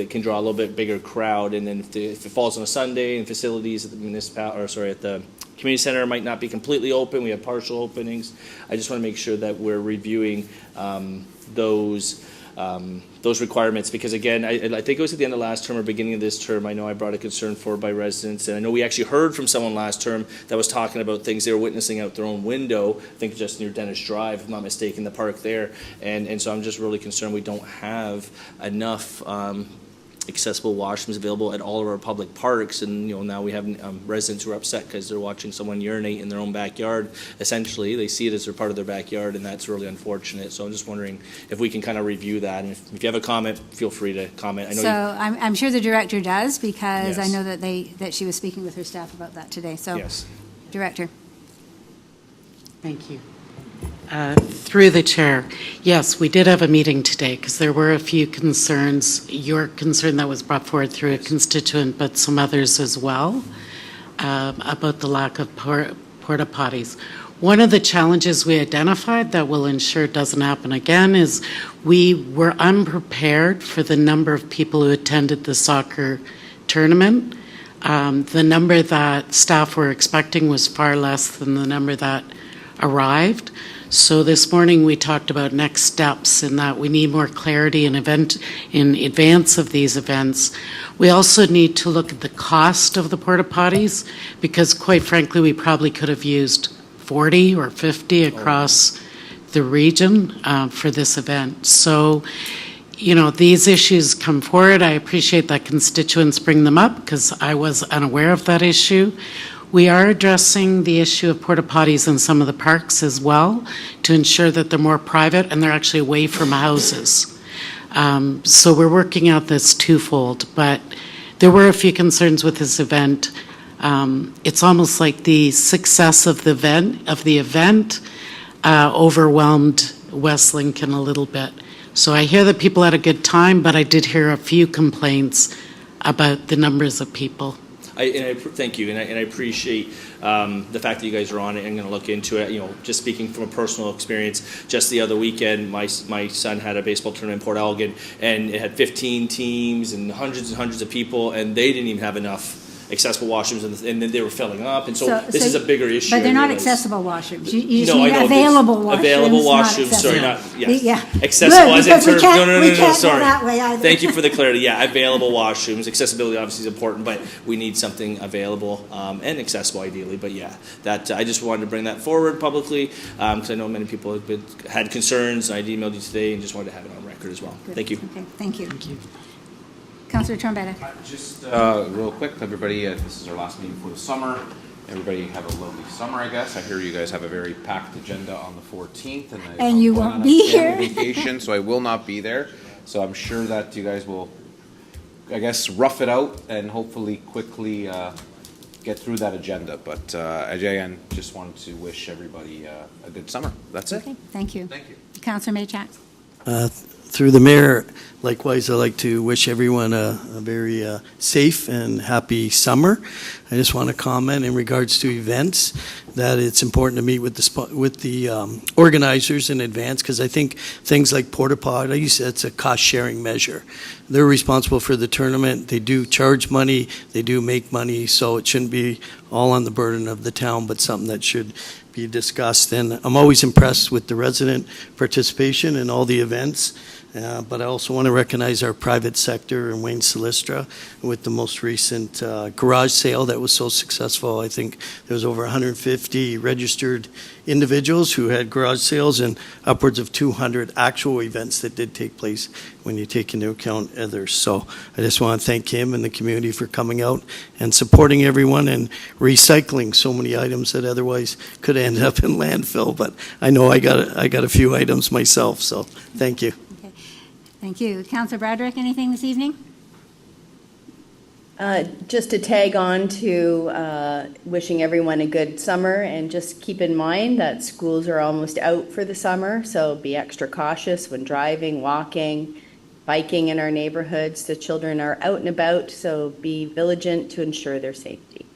can draw a little bit bigger crowd, and then if it falls on a Sunday and facilities at the at the community center might not be completely open, we have partial openings. I just want to make sure that we're reviewing those requirements, because again, I think it was at the end of last term or beginning of this term, I know I brought a concern forward by residents, and I know we actually heard from someone last term that was talking about things they were witnessing out their own window, I think just near Dennis Drive, if I'm not mistaken, the park there, and so I'm just really concerned we don't have enough accessible washrooms available at all of our public parks, and now we have residents who are upset because they're watching someone urinate in their own backyard. Essentially, they see it as they're part of their backyard, and that's really unfortunate. So I'm just wondering if we can kind of review that, and if you have a comment, feel free to comment. I know I'm sure the director does, because Yes. I know that she was speaking with her staff about that today. So, Yes. Director. Thank you. Through the chair, yes, we did have a meeting today because there were a few concerns, your concern that was brought forward through a constituent, but some others as well, about the lack of porta potties. One of the challenges we identified that will ensure it doesn't happen again is we were unprepared for the number of people who attended the soccer tournament. The number that staff were expecting was far less than the number that arrived. So this morning we talked about next steps in that we need more clarity in advance of these events. We also need to look at the cost of the porta potties, because quite frankly we probably could have used 40 or 50 across the region for this event. So these issues come forward. I appreciate that constituents bring them up because I was unaware of that issue. We are addressing the issue of porta potties in some of the parks as well to ensure that they're more private and they're actually away from houses. So we're working out this twofold, but there were a few concerns with this event. It's almost like the success of the event overwhelmed West Lincoln a little bit. So I hear that people had a good time, but I did hear a few complaints about the numbers of people. Thank you, and I appreciate the fact that you guys are on it and going to look into it. Just speaking from a personal experience, just the other weekend, my son had a baseball tournament in Port Elgin, and it had 15 teams and hundreds of people, and they didn't even have enough accessible washrooms, and then they were filling up, and so this is a bigger issue. But they're not accessible washrooms. You just need available washrooms. Available washrooms. Sorry, not yes. Accessible as in terms. No. Sorry. That way either. Thank you for the clarity. Yeah, available washrooms. Accessibility obviously is important, but we need something available and accessible ideally. But yeah, that I just wanted to bring that forward publicly because I know many people have had concerns. I emailed you today and just wanted to have it on record as well. Good. Thank you. Okay, thank you. Thank you. Councillor Trombetta. Just real quick, everybody, this is our last meeting for the summer. Everybody have a lovely summer, I guess. I hear you guys have a very packed agenda on the 14th. And you won't be here. Vacation, so I will not be there. So I'm sure that you guys will, I guess, rough it out and hopefully quickly get through that agenda. But again, just wanted to wish everybody a good summer. That's it. Okay, thank you. Thank you. Councillor Maychak. Through the mayor, likewise, I'd like to wish everyone a very safe and happy summer. I just want to comment in regards to events that it's important to meet with the organizers in advance, because I think things like porta potty, it's a cost sharing measure. They're responsible for the tournament. They do charge money. They do make money. So it shouldn't be all on the burden of the town, but something that should be discussed. And I'm always impressed with the resident participation in all the events. But I also want to recognize our private sector and Wayne Silistra with the most recent garage sale that was so successful. I think there was over 150 registered individuals who had garage sales and upwards of 200 actual events that did take place when you take into account others. So I just want to thank him and the community for coming out and supporting everyone and recycling so many items that otherwise could end up in landfill. But I know I got a few items myself, so thank you. Okay. Thank you. Councillor Broderick, anything this evening? Just to tag on to wishing everyone a good summer, and just keep in mind that schools are almost out for the summer, so be extra cautious when driving, walking, biking in our neighborhoods. The children are out and about, so be vigilant to ensure their safety.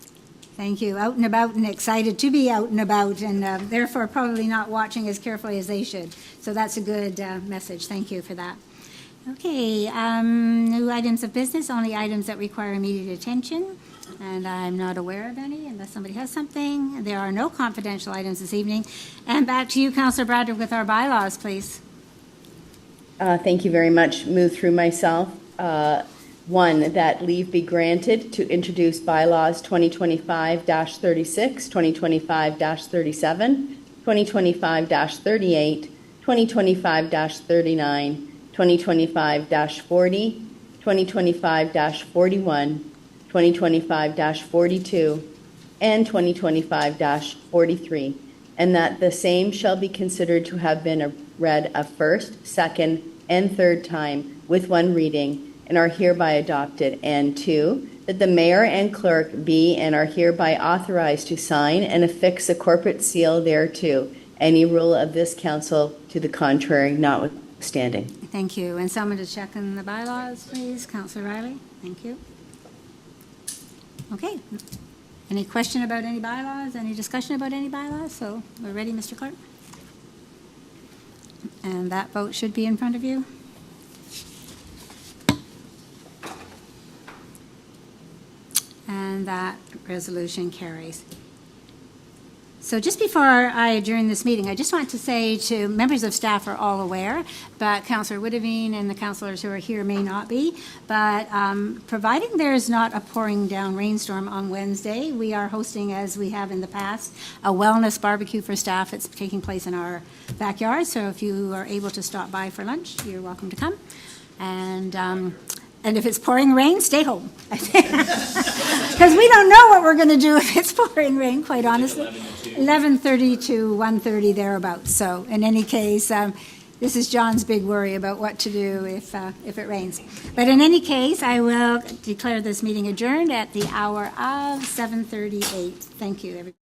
Thank you. Out and about and excited to be out and about, and therefore probably not watching as carefully as they should. So that's a good message. Thank you for that. Okay, new items of business, only items that require immediate attention, and I'm not aware of any unless somebody has something. There are no confidential items this evening. And back to you, Councillor Broderick, with our bylaws, please. Thank you very much. Move through myself. One, that leave be granted to introduce bylaws 2025-36, 2025-37, 2025-38, 2025-39, 2025-40, 2025-41, 2025-42, and 2025-43, and that the same shall be considered to have been read a first, second, and third time with one reading, and are hereby adopted. And two, that the mayor and clerk be and are hereby authorized to sign and affix a corporate seal thereto, any rule of this council to the contrary notwithstanding. Thank you. And someone to check in the bylaws, please. Councillor Riley, thank you. Okay. Any question about any bylaws? Any discussion about any bylaws? So we're ready, Mr. Clerk? And that vote should be in front of you. And that resolution carries. So just before I adjourn this meeting, I just want to say to members of staff are all aware, but Councillor Woodavine and the councillors who are here may not be, but providing there's not a pouring down rainstorm on Wednesday, we are hosting, as we have in the past, a wellness barbecue for staff. It's taking place in our backyard, so if you are able to stop by for lunch, you're welcome to come. And if it's pouring rain, stay home. Because we don't know what we're going to do if it's pouring rain, quite honestly. 11:30 to 1:30, thereabouts. So in any case, this is John's big worry about what to do if it rains. But in any case, I will declare this meeting adjourned at the hour of 7:38. Thank you, everybody.